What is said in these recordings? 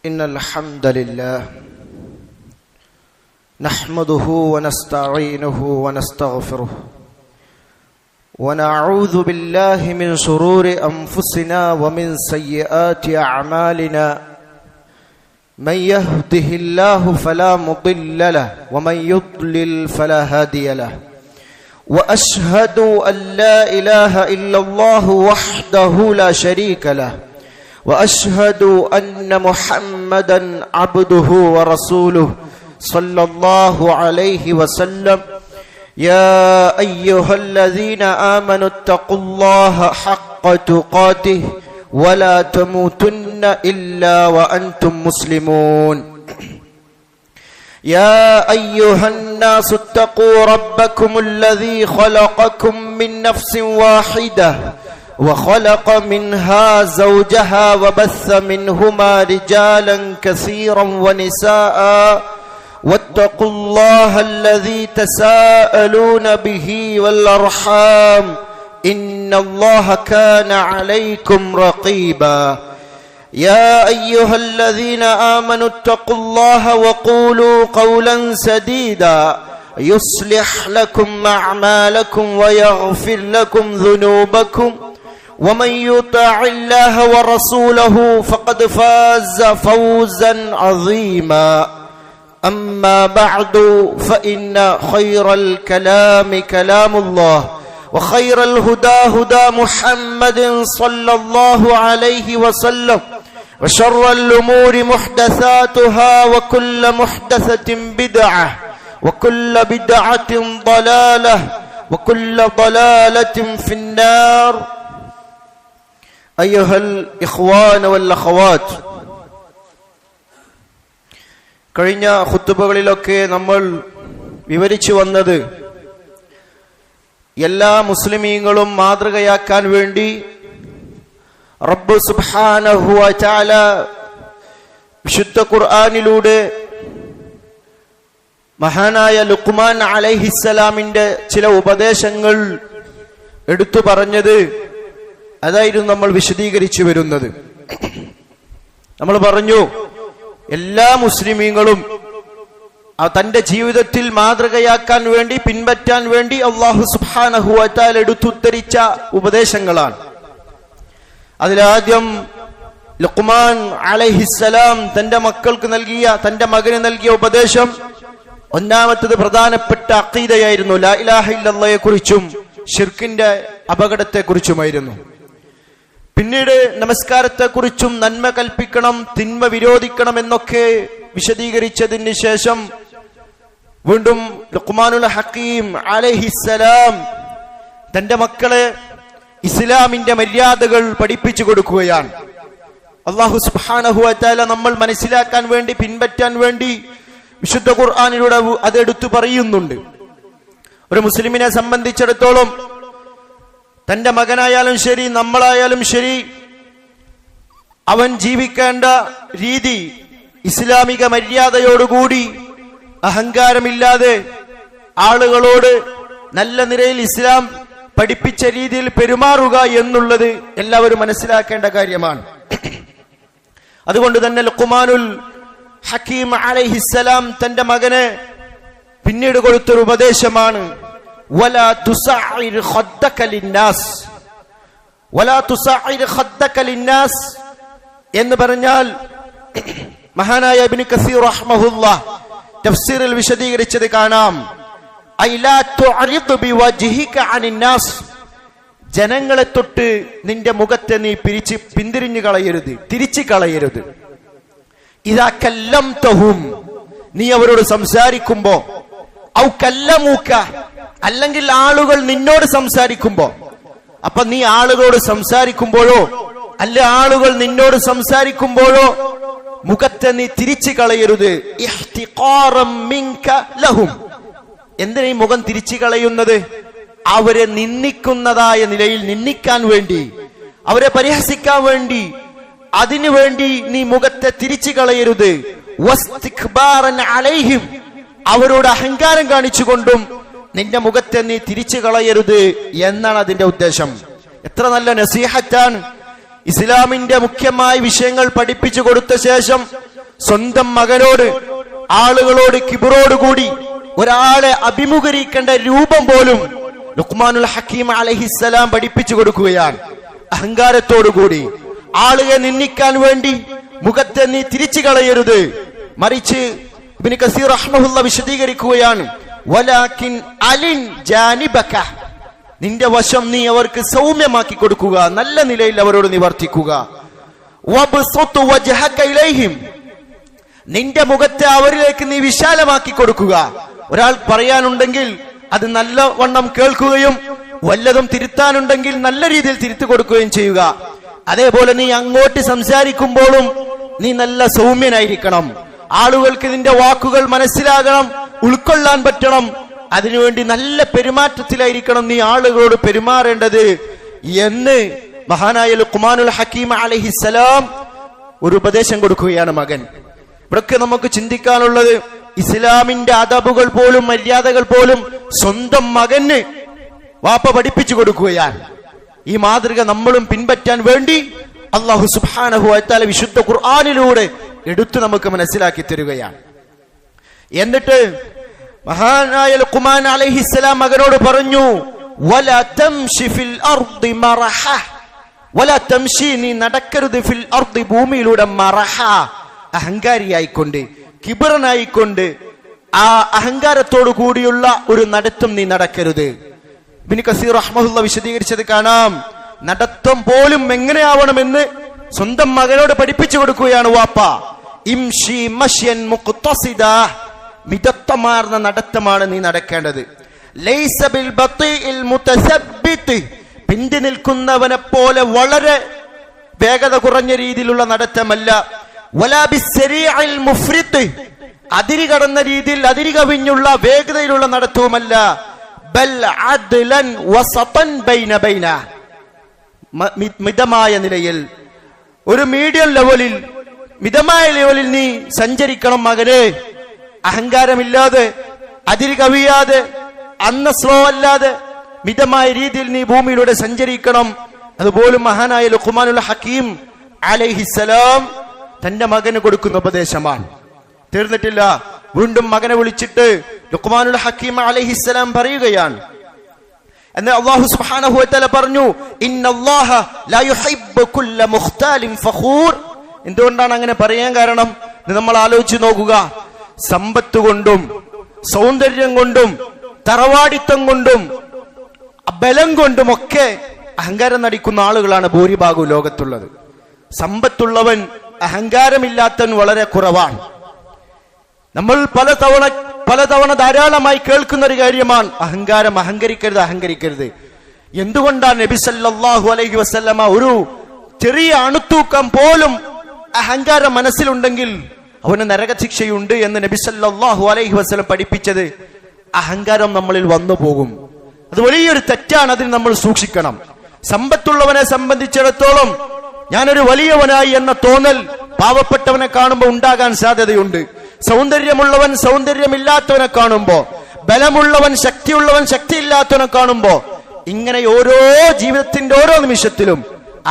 إن الحمد لله نحمده ونستعينه ونستغفره ونعوذ بالله من شرور أنفسنا ومن سيئات أعمالنا من يهده الله فلا مضل له ومن يضلل فلا هادي له وأشهد أن لا إله إلا الله وحده لا شريك له وأشهد أن محمدا عبده ورسوله صلى الله عليه وسلم يا أيها الذين آمنوا اتقوا الله حق تقاته ولا تموتن إلا وأنتم مسلمون يا أيها الناس اتقوا ربكم الذي خلقكم من نفس واحدة وخلق منها زوجها وبث منهما رجالا كثيرا ونساء واتقوا الله الذي تساءلون به والأرحام إن الله كان عليكم رقيبا يا أيها الذين آمنوا اتقوا الله وقولوا قولا سديدا يصلح لكم أعمالكم ويغفر لكم ذنوبكم ومن يطع الله ورسوله فقد فاز فوزا عظيما أما بعد فإن خير الكلام كلام الله وخير الهدى هدى محمد صلى الله عليه وسلم وشر الأمور محدثاتها وكل محدثة بدعة وكل بدعة ضلالة وكل ضلالة في النار أيها الإخوان والأخوات കഴിഞ്ഞ ഖുതുബകളിലൊക്കെ നമ്മൾ വിവരിച്ചു വന്നത് എല്ലാ മുസ്ലിമീങ്ങളും മാതൃകയാക്കാൻ വേണ്ടി റബ്ബ് സുബ്ഹാനഹു വ തആല വിശുദ്ധ ഖുർആനിലൂടെ മഹാനായ ലുഖ്മാൻ അലൈഹിസ്സലാമിന്റെ ചില ഉപദേശങ്ങൾ എടുത്തു പറഞ്ഞത് അതായിരുന്നു നമ്മൾ വിശദീകരിച്ചു വരുന്നത്. നമ്മൾ പറഞ്ഞു എല്ലാ മുസ്ലിമീങ്ങളും തന്റെ ജീവിതത്തിൽ മാതൃകയാക്കാൻ വേണ്ടി പിൻപറ്റാൻ വേണ്ടി അല്ലാഹു സുബ്ഹാനഹു വ തആല എടുത്തുദ്ധരിച്ച ഉപദേശങ്ങളാണ്. അതിലാദ്യം ലുഖ്മാൻ അലൈഹിസ്സലാം തന്റെ മകന് നൽകിയ ഉപദേശം ഒന്നാമത്തത് പ്രധാനപ്പെട്ട അഖീദയായിരുന്നു. ലാ ഇലാഹ ഇല്ലല്ലാഹയെ കുറിച്ചും ശിർക്കിന്റെ അപകടത്തെ കുറിച്ചുമായിരുന്നു. പിന്നീട് നമസ്കാരത്തെക്കുറിച്ചും നന്മ കൽപ്പിക്കണം തിന്മ വിരോധിക്കണം എന്നൊക്കെ വിശദീകരിച്ചതിന് ശേഷം വീണ്ടും ലുഖ്മാനുൽ ഹക്കീം അലൈഹിസ്സലാം തന്റെ മക്കളെ ഇസ്ലാമിന്റെ മര്യാദകൾ പഠിപ്പിച്ചു കൊടുക്കുകയാണ്. അല്ലാഹു സുബ്ഹാനഹു വ തആല നമ്മൾ മനസ്സിലാക്കാൻ വേണ്ടി പിൻപറ്റാൻ വേണ്ടി വിശുദ്ധ ഖുർആനിലൂടെ അത് എടുത്തു പറയുന്നുണ്ട്. ഒരു മുസ്ലിമിനെ സംബന്ധിച്ചിടത്തോളം തന്റെ മകനായാലും ശരി നമ്മളായാലും ശരി അവൻ ജീവിക്കേണ്ട രീതി ഇസ്ലാമിക മര്യാദയോടുകൂടി അഹങ്കാരമില്ലാതെ ആളുകളോട് നല്ല നിലയിൽ ഇസ്ലാം പഠിപ്പിച്ച രീതിയിൽ പെരുമാറുക എന്നുള്ളത് എല്ലാവരും മനസ്സിലാക്കേണ്ട കാര്യമാണ്. അതുകൊണ്ട് തന്നെ ലുഖ്മാനുൽ ഹക്കീം അലൈഹിസ്സലാം തന്റെ മകനെ പിന്നീട് കൊടുത്തൊരു ഉപദേശമാണ് വലാ തുസഇർ ഖദ്ദക ലിന്നാസ്. വലാ തുസഇർ ഖദ്ദക ലിന്നാസ് എന്ന് പറഞ്ഞാൽ മഹാനായ ഇബ്നു കസീർ റഹ്മഹുല്ലാഹ് തഫ്സീറിൽ വിശദീകരിച്ചത് കാണാം. ഐ ലാ തുഅരിദ് ബിവജ്ഹിക അനിന്നാസ്. ജനങ്ങളെ തൊട്ട് നിന്റെ മുഖത്തെ നീ പിന്തിരിഞ്ഞു കളയരുത്, തിരിച്ചു കളയരുത്. ഇദാ കല്ലംതഹും, നീ അവരോട് സംസാരിക്കുമ്പോ, ഔ കല്ലമൂക, അല്ലെങ്കിൽ ആളുകൾ നിന്നോട് സംസാരിക്കുമ്പോ. അപ്പൊ നീ ആളുകളോട് സംസാരിക്കുമ്പോഴോ അല്ല ആളുകൾ നിന്നോട് സംസാരിക്കുമ്പോഴോ മുഖത്തെ നീ തിരിച്ചു കളയരുത്. ഇഹ്തിഖാറം മിൻക ലഹും. എന്തിനാ ഈ മുഖം തിരിച്ചു കളയുന്നത്? അവരെ നിന്ദിക്കുന്നതായ നിലയിൽ നിന്ദിക്കാൻ വേണ്ടി, അവരെ പരിഹസിക്കാൻ വേണ്ടി, അതിനു വേണ്ടി നീ മുഖത്തെ തിരിച്ചു കളയരുത്. വസ്തിക്ബാറൻ അലൈഹിം, അവരോട് അഹങ്കാരം കാണിച്ചുകൊണ്ടും നിന്റെ മുഖത്തെ നീ തിരിച്ചു കളയരുത് എന്നാണ് അതിന്റെ ഉദ്ദേശം. എത്ര നല്ല നസീഹത്താണ്! ഇസ്ലാമിന്റെ മുഖ്യമായ വിഷയങ്ങൾ പഠിപ്പിച്ചു കൊടുത്ത ശേഷം സ്വന്തം മകനോട്, ആളുകളോട് കിബറോടുകൂടി ഒരാളെ അഭിമുഖീകരിക്കേണ്ട രൂപം പോലും ലുഖ്മാനുൽ ഹക്കീം അലൈഹിസ്സലാം പഠിപ്പിച്ചു കൊടുക്കുകയാണ്. അഹങ്കാരത്തോടുകൂടി ആളുകളെ നിന്ദിക്കാൻ വേണ്ടി മുഖത്തെ നീ തിരിച്ചു കളയരുത്, മറിച്ച് ഇബ്നു കസീർ റഹ്മഹുല്ല വിശദീകരിക്കുകയാണ്, വലാകിൻ അലിൻ ജാനിബക, നിന്റെ വശം നീ അവർക്ക് സൗമ്യമാക്കി കൊടുക്കുക, നല്ല നിലയിൽ അവരോട് നിവർത്തിക്കുക. വബ്സുതു വജ്ഹക ഇലൈഹിം, നിന്റെ മുഖത്തെ അവരിലേക്ക് നീ വിശാലമാക്കി കൊടുക്കുക. ഒരാൾ പറയാനുണ്ടെങ്കിൽ അത് നല്ലവണ്ണം കേൾക്കുകയും വല്ലതും തിരുത്താനുണ്ടെങ്കിൽ നല്ല രീതിയിൽ തിരുത്തി കൊടുക്കുകയും ചെയ്യുക. അതേപോലെ നീ അങ്ങോട്ട് സംസാരിക്കുമ്പോഴും നീ നല്ല സൗമ്യനായിരിക്കണം. ആളുകൾക്ക് നിന്റെ വാക്കുകൾ മനസ്സിലാകണം, ഉൾക്കൊള്ളാൻ പറ്റണം. അതിനുവേണ്ടി നല്ല പെരുമാറ്റത്തിലായിരിക്കണം നീ ആളുകളോട് പെരുമാറേണ്ടത് എന്ന് മഹാനായ ലുഖ്മാനുൽ ഹക്കീം അലൈഹിസ്സലാം ഒരു ഉപദേശം കൊടുക്കുകയാണ് മകൻ. ഇവിടൊക്കെ നമുക്ക് ചിന്തിക്കാനുള്ളത്, ഇസ്ലാമിന്റെ അദബുകൾ പോലും മര്യാദകൾ പോലും സ്വന്തം മകന് വാപ്പ പഠിപ്പിച്ചു കൊടുക്കുകയാണ്. ഈ മാതൃക നമ്മളും പിൻപറ്റാൻ വേണ്ടി അല്ലാഹു സുബ്ഹാനഹു വ തആല വിശുദ്ധ ഖുർആനിലൂടെ എടുത്തു നമുക്ക് മനസ്സിലാക്കി തരികയാണ്. എന്നിട്ട് മഹാനായ ലുഖ്മാൻ അലൈഹിസ്സലാം മകനോട് പറഞ്ഞു, വലാ തംശി ഫിൽ അർദി മറഹ, വലാ തംശി, നീ നടക്കരുത്, ഫിൽ അർദി, ഭൂമിയിലൂടെ, മറഹ, അഹങ്കാരിയായിക്കൊണ്ട്, കിബറനായിക്കൊണ്ട്, ആ അഹങ്കാരത്തോടു കൂടിയുള്ള ഒരു നടത്തം നീ നടക്കരുത്. ഇബ്നു കസീർ റഹ്മഹുല്ല വിശദീകരിച്ചത് കാണാം. നടത്തം പോലും എങ്ങനെയാവണമെന്ന് സ്വന്തം മകനോട് പഠിപ്പിച്ചു കൊടുക്കുകയാണ് വാപ്പ. ഇംഷി മശ്യൻ മുഖ്തസിദ, മിതത്വമാർന്ന നടത്തമാണ് നീ നടക്കേണ്ടത്. ലൈസ ബിൽ ബതീഇൽ മുതസബ്ബിത്, പിന്തി നിൽക്കുന്നവനെ പോലെ വളരെ വേഗത കുറഞ്ഞ രീതിയിലുള്ള നടത്തമല്ല. വലാ ബിസ്സരീഇൽ മുഫ്രിത്, അതിരി കടന്ന രീതിയിൽ അതിരി കവിഞ്ഞുള്ള വേഗതയിലുള്ള നടത്തവുമല്ല. ബൽ അദ്ലൻ വസതൻ ബൈന ബൈന, മിതമായ നിലയിൽ, ഒരു മീഡിയം ലെവലിൽ, മിതമായ ലെവലിൽ നീ സഞ്ചരിക്കണം മകനെ. അഹങ്കാരമില്ലാതെ, അതിരി കവിയാതെ, സ്ലോ അല്ലാതെ മിതമായ രീതിയിൽ നീ ഭൂമിയിലൂടെ സഞ്ചരിക്കണം. അതുപോലും മഹാനായ ലുഖ്മാനുൽ ഹക്കീം അലൈഹിസ്സലാം തന്റെ മകന് കൊടുക്കുന്ന ഉപദേശമാണ്. തീർന്നിട്ടില്ല, വീണ്ടും മകനെ വിളിച്ചിട്ട് ലുഖ്മാനുൽ ഹക്കീം അലൈഹിസ്സലാം പറയുകയാണ്, എന്ന് അല്ലാഹു സുബ്ഹാനഹു വ തആല പറഞ്ഞു, ഇന്നല്ലാഹ ലാ യുഹിബ്ബു കുല്ല മുഖ്താലിൻ ഫഖൂർ. എന്തുകൊണ്ടാണ് അങ്ങനെ പറയാൻ കാരണം? നമ്മൾ ആലോചിച്ച് നോക്കുക. സമ്പത്ത് കൊണ്ടും സൗന്ദര്യം കൊണ്ടും തറവാടിത്തം കൊണ്ടും ബലം കൊണ്ടും ഒക്കെ അഹങ്കാരം നടിക്കുന്ന ആളുകളാണ് ഭൂരിഭാഗവും ലോകത്തുള്ളത്. സമ്പത്തുള്ളവൻ അഹങ്കാരമില്ലാത്തവൻ വളരെ കുറവാണ്. നമ്മൾ പലതവണ ധാരാളമായി കേൾക്കുന്ന ഒരു കാര്യമാണ് അഹങ്കാരം. അഹങ്കരിക്കരുത്. എന്തുകൊണ്ടാണ് നബി സല്ലല്ലാഹു അലൈഹി വസല്ലമ ഒരു ചെറിയ അണുത്തൂക്കം പോലും അഹങ്കാരം മനസ്സിലുണ്ടെങ്കിൽ അവന് നരകശിക്ഷയുണ്ട് എന്ന് നബി സല്ലല്ലാഹു അലൈഹി വസല്ലം പഠിപ്പിച്ചത്? അഹങ്കാരം നമ്മളിൽ വന്നു പോകും. അത് വലിയൊരു തെറ്റാണ്. അതിന് നമ്മൾ സൂക്ഷിക്കണം. സമ്പത്തുള്ളവനെ സംബന്ധിച്ചിടത്തോളം ഞാനൊരു വലിയവനായി എന്ന തോന്നൽ പാവപ്പെട്ടവനെ കാണുമ്പോൾ ഉണ്ടാകാൻ സാധ്യതയുണ്ട്. സൗന്ദര്യമുള്ളവൻ സൗന്ദര്യമില്ലാത്തവനെ കാണുമ്പോ, ബലമുള്ളവൻ ശക്തിയുള്ളവൻ ശക്തിയില്ലാത്തവനെ കാണുമ്പോ, ഇങ്ങനെ ഓരോ ജീവിതത്തിന്റെ ഓരോ നിമിഷത്തിലും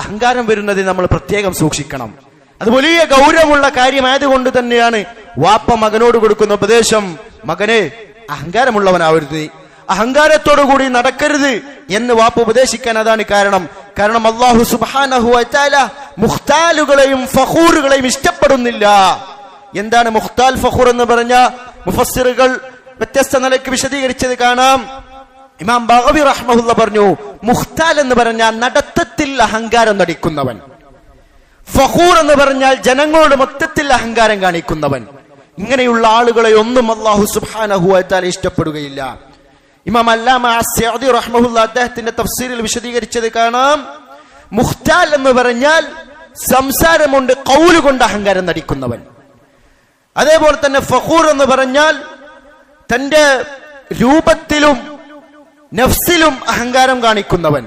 അഹങ്കാരം വരുന്നതിന് നമ്മൾ പ്രത്യേകം സൂക്ഷിക്കണം. അത് വലിയ ഗൗരവമുള്ള കാര്യമായതുകൊണ്ട് തന്നെയാണ് വാപ്പ മകനോട് കൊടുക്കുന്ന ഉപദേശം, മകനെ അഹങ്കാരമുള്ളവനാവരുത്, അഹങ്കാരത്തോടു കൂടി നടക്കരുത് എന്ന് വാപ്പ ഉപദേശിക്കാൻ. അതാണ് കാരണം അല്ലാഹു സുബ്ഹാനഹു വ തആല മുഖ്താലുകളെയും ഫഖൂറുകളെയും ഇഷ്ടപ്പെടുന്നില്ല. എന്താണ് മുഖ്താൽ ഫഖൂർ എന്ന് പറഞ്ഞ മുഫസ്സിറുകൾ വ്യത്യസ്ത നിലയ്ക്ക് വിശദീകരിച്ചത് കാണാം. ഇമാം ബഗവി റഹ്മഹുല്ല പറഞ്ഞു, മുഖ്താൽ എന്ന് പറഞ്ഞാൽ നടത്തത്തിൽ അഹങ്കാരം നടിക്കുന്നവൻ, ഫഖൂർ എന്ന് പറഞ്ഞാൽ ജനങ്ങളോട് മൊത്തത്തിൽ അഹങ്കാരം കാണിക്കുന്നവൻ. ഇങ്ങനെയുള്ള ആളുകളെ ഒന്നും അല്ലാഹു സുബ്ഹാനഹു വ തആല ഇഷ്ടപ്പെടുകയില്ല. ഇമാം അല്ലാമ അസ്സഅദി റഹ്മഹുല്ല അദ്ദേഹത്തിന്റെ തഫ്സീറിൽ വിശദീകരിച്ചത് കാണാം, മുഖ്താൽ എന്ന് പറഞ്ഞാൽ സംസാരം കൊണ്ട് ഖൗല് കൊണ്ട് അഹങ്കാരം നടിക്കുന്നവൻ. അതേപോലെ തന്നെ ഫഖൂർ എന്ന് പറഞ്ഞാൽ തന്റെ രൂപത്തിലും നഫ്സിലും അഹങ്കാരം കാണിക്കുന്നവൻ.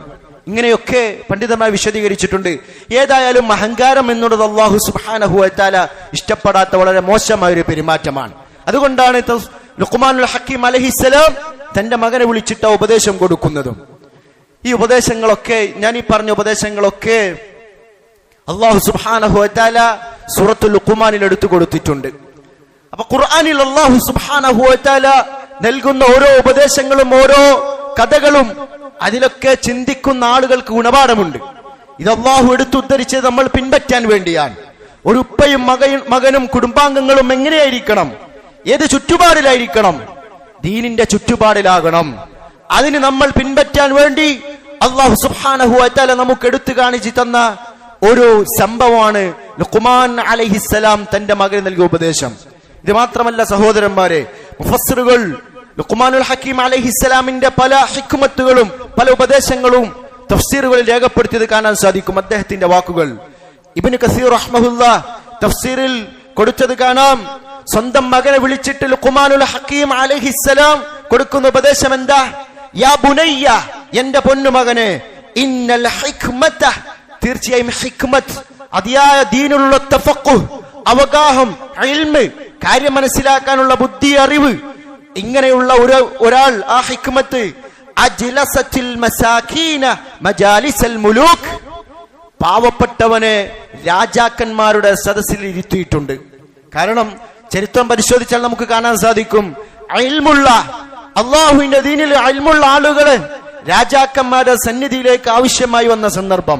ഇങ്ങനെയൊക്കെ പണ്ഡിതന്മാർ വിശദീകരിച്ചിട്ടുണ്ട്. ഏതായാലും അഹങ്കാരം എന്നുള്ളത് അല്ലാഹു സുബ്ഹാനഹു വ തആല ഇഷ്ടപ്പെടാത്ത വളരെ മോശമായ ഒരു പെരുമാറ്റമാണ്. അതുകൊണ്ടാണ് ലുഖ്മാനുൽ ഹക്കീം അലൈഹിസ്സലാം തന്റെ മകനെ വിളിച്ചിട്ട് ഉപദേശം കൊടുക്കുന്നതും. ഈ ഉപദേശങ്ങളൊക്കെ, ഞാൻ ഈ പറഞ്ഞ ഉപദേശങ്ങളൊക്കെ അല്ലാഹു സുബ്ഹാനഹു വ തആല സൂറത്തുൽ ലുഖ്മാനിൽ എടുത്തു കൊടുത്തിട്ടുണ്ട്. അപ്പൊ ഖുർആനിൽ അല്ലാഹു സുബ്ഹാനഹു വ തആല നൽകുന്ന ഓരോ ഉപദേശങ്ങളും ഓരോ കഥകളും അതിലൊക്കെ ചിന്തിക്കുന്ന ആളുകൾക്ക് ഗുണപാഠമുണ്ട്. ഇത് അല്ലാഹു എടുത്തുദ്ധരിച്ചത് നമ്മൾ പിൻപറ്റാൻ വേണ്ടിയാണ്. ഒരു ഉപ്പയും മകനും കുടുംബാംഗങ്ങളും എങ്ങനെയായിരിക്കണം, ഏത് ചുറ്റുപാടിലായിരിക്കണം? ദീനിന്റെ ചുറ്റുപാടിലാകണം. അതിന് നമ്മൾ പിൻപറ്റാൻ വേണ്ടി അല്ലാഹു സുബ്ഹാനഹു വ തആല നമുക്ക് എടുത്തു കാണിച്ചു തന്ന ഒരു സംഭവമാണ് ലുഖ്മാൻ അലൈഹിസ്സലാം തന്റെ മകന് നൽകിയ ഉപദേശം. ഇത് മാത്രമല്ല സഹോദരന്മാരെ, മുഫസ്സിറുകൾ ലുഖ്മാനുൽ ഹക്കീം അലൈഹിസ്സലാമിന്റെ പല ഹിക്മത്തുകളും പല ഉപദേശങ്ങളും തഫ്സീറുകളിൽ രേഖപ്പെടുത്തിയത് കാണാൻ സാധിക്കും. അദ്ദേഹത്തിന്റെ വാക്കുകൾ ഇബ്നു കസീർ റഹ്മഹുല്ലാഹ് തഫ്സീറിൽ കൊടുത്തത് കാണാം. സ്വന്തം മകനെ വിളിച്ചിട്ട് ലുഖ്മാനുൽ ഹക്കീം അലൈഹിസ്സലാം കൊടുക്കുന്ന ഉപദേശം എന്താ? യാ ബുനയ്യ, എന്റെ പൊന്നുമകനെ, ഇന്നൽ ഹിക്മത, തീർച്ചയായും ഹിക്മത്ത്, അതിയായ ദീനിലുള്ള തഫഖുഹ്, അവഗാഹം, ഇൽമ്, കാര്യം മനസ്സിലാക്കാനുള്ള ബുദ്ധി, അറിവ്, ഇങ്ങനെയുള്ള ഒരാൾ, ആ ഹിക്മത്ത് അജ്ലസത്തിൽ മസാകീന മജാലിസൽ മുലൂക്, പാവപ്പെട്ടവനെ രാജാക്കന്മാരുടെ സദസ്സിൽ ഇരുത്തിയിട്ടുണ്ട്. കാരണം ചരിത്രം പരിശോധിച്ചാൽ നമുക്ക് കാണാൻ സാധിക്കും, ഇൽമുള്ള, അള്ളാഹുവിന്റെ ദീനിൽ ഇൽമുള്ള ആളുകള് രാജാക്കന്മാരുടെ സന്നിധിയിലേക്ക് ആവശ്യമായി വന്ന സന്ദർഭം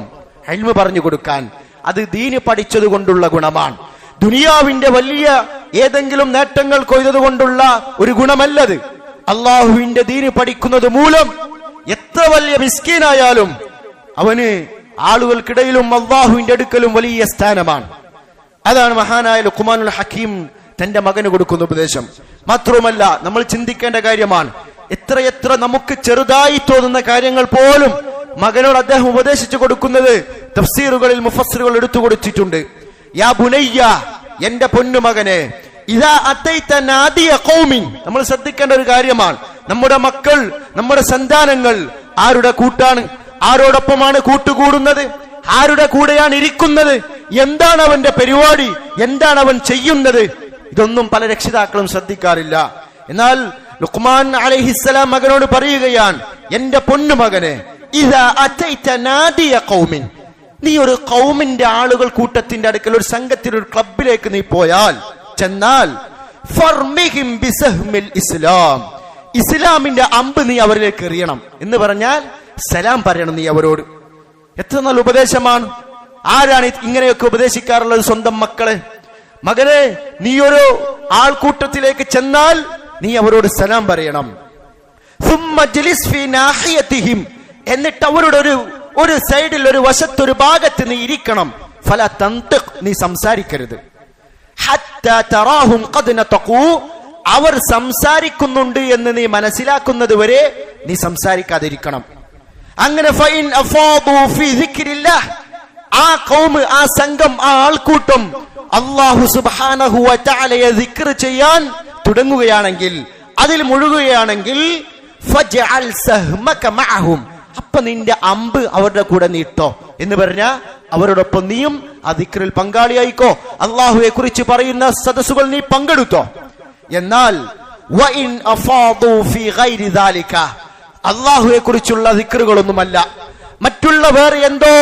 ഇൽമു പറഞ്ഞു കൊടുക്കാൻ, അത് ദീന് പഠിച്ചത് കൊണ്ടുള്ള ഗുണമാണ്. ദുനിയാവിന്റെ വലിയ ഏതെങ്കിലും നേട്ടങ്ങൾ കൊയ്തത് കൊണ്ടുള്ള ഒരു ഗുണമല്ലത്. അള്ളാഹുവിന്റെ ദീന് പഠിക്കുന്നത് മൂലം എത്ര വലിയ മിസ്കീനായാലും അവന് ആളുകൾക്കിടയിലും അള്ളാഹുവിന്റെ അടുക്കലും വലിയ സ്ഥാനമാണ്. അതാണ് മഹാനായ ലുഖ്മാനുൽ ഹക്കീം തന്റെ മകന് കൊടുക്കുന്ന ഉപദേശം. മാത്രവുമല്ല, നമ്മൾ ചിന്തിക്കേണ്ട കാര്യമാണ്, എത്രയെത്ര നമുക്ക് ചെറുതായി തോന്നുന്ന കാര്യങ്ങൾ പോലും മകനോട് അദ്ദേഹം ഉപദേശിച്ചു കൊടുക്കുന്നത് തഫ്സീറുകളിൽ മുഫസ്സിറുകൾ എടുത്തു കൊടുത്തിട്ടുണ്ട്. യാ ബുനയ്യ, എന്റെ പൊന്നുമകനെ, ഇദാ അതൈത നാദിയ ഖൗമിൻ, നമ്മൾ ശ്രദ്ധിക്കേണ്ട ഒരു കാര്യമാണ്, നമ്മുടെ മക്കൾ, നമ്മുടെ സന്താനങ്ങൾ ആരുടെ കൂട്ടാണ്, ആരോടൊപ്പമാണ് കൂട്ടുകൂടുന്നത്, ആരുടെ കൂടെയാണ് ഇരിക്കുന്നത്, എന്താണ് അവന്റെ പരിപാടി, എന്താണ് അവൻ ചെയ്യുന്നത്, ഇതൊന്നും പല രക്ഷിതാക്കളും ശ്രദ്ധിക്കാറില്ല. എന്നാൽ ലുഖ്മാൻ അലൈഹിസ്സലാം മകനോട് പറയുകയാണ്, എന്റെ പൊന്നുമകനെ, ഇദാ അതൈത നാദിയ ഖൗമിൻ, നീ ഒരു ഖൗമിന്റെ ആളുകൾ കൂട്ടത്തിന്റെ അടുക്കൽ, ഒരു സംഘത്തിൽ, ഒരു ക്ലബിലേക്ക് നീ പോയാൽ, ചെന്നാൽ, ഫർമിഹിം ബിസഹ്മിൽ ഇസ്ലാം, ഇസ്ലാമിന്റെ അമ്പ് നീ അവരിലേക്ക് എറിയണം എന്ന് പറഞ്ഞാൽ സലാം പറയണം നീ അവരോട്. എത്ര നല്ല ഉപദേശമാണ്! ആരാണ് ഇങ്ങനെയൊക്കെ ഉപദേശിക്കാറുള്ളത്? സ്വന്തം മക്കളെ. മകനെ, നീ ഒരു ആൾക്കൂട്ടത്തിലേക്ക് ചെന്നാൽ നീ അവരോട് സലാം പറയണം. സുമ്മ ജ്ലിസ് ഫീ നാഹിയതിഹിം, എന്നിട്ട് അവരുടെ ഒരു സൈഡിൽ, ഒരു വശത്ത്, ഒരു ഭാഗത്ത് നീ ഇരിക്കണം. ഫലാ തൻതിഖ്, നീ സംസാരിക്കരുത്. ഹത്താ തറാഹും ഖദ് നതഖൂ, അവർ സംസാരിക്കുന്നുണ്ട് എന്ന് നീ മനസ്സിലാക്കുന്നത് വരെ നീ സംസാരിക്കാതിരിക്കണം. അങ്ങനെ ഫൈൻ അഫാദു ഫീ ദിക്രില്ലാഹ്, ആ ഖൗം, ആ സംഘം, ആ ആൾക്കൂട്ടം അല്ലാഹു സുബ്ഹാനഹു വ തആലയെ ദിക്ർ ചെയ്യാൻ തുടങ്ങുകയാണെങ്കിൽ, അതിൽ മുഴുകുകയാണെങ്കിൽ, ഫജ്അൽ സഹ്മക മഅഹും, അപ്പൊ നിന്റെ അമ്പ് അവരുടെ കൂടെ നീട്ടോ എന്ന് പറഞ്ഞ അവരോടൊപ്പം നീയും ആ ദിക്റിൽ പങ്കാളിയായിക്കോ. അള്ളാഹുവെ കുറിച്ച് പറയുന്ന സദസ്സുകൾ നീ പങ്കെടുത്തോ. എന്നാൽ വഇൻ അഫാദു ഫീ ഗൈരി ദാലിക, അള്ളാഹുവെ കുറിച്ചുള്ള ദിക്റുകളൊന്നുമല്ല, മറ്റുള്ള വേറെ എന്തോ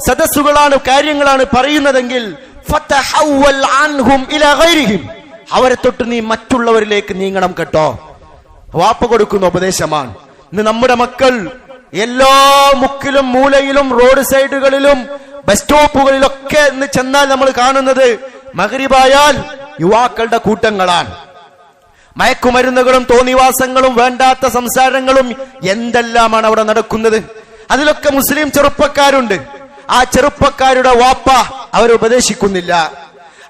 സദസ്സുകളാണ്, കാര്യങ്ങളാണ് പറയുന്നതെങ്കിൽ, ഫതഹവൽ അൻഹും ഇലാ ഗൈരിഹിം, അവരെ തൊട്ട് നീ മറ്റുള്ളവരിലേക്ക് നീങ്ങണം കേട്ടോ. വാപ്പ കൊടുക്കുന്ന ഉപദേശമാണ്. ഇന്ന് നമ്മുടെ മക്കൾ എല്ലാ മുക്കിലും മൂലയിലും റോഡ് സൈഡുകളിലും ബസ് സ്റ്റോപ്പുകളിലൊക്കെ ഇന്ന് ചെന്നാൽ നമ്മൾ കാണുന്നത് മഗ്രിബായാൽ യുവാക്കളുടെ കൂട്ടങ്ങളാണ്. മയക്കുമരുന്നുകളും തോന്നിവാസങ്ങളും വേണ്ടാത്ത സംസാരങ്ങളും എന്തെല്ലാമാണ് അവിടെ നടക്കുന്നത്. അതിലൊക്കെ മുസ്ലിം ചെറുപ്പക്കാരുണ്ട്. ആ ചെറുപ്പക്കാരുടെ വാപ്പ അവരെ ഉപദേശിക്കുന്നില്ല,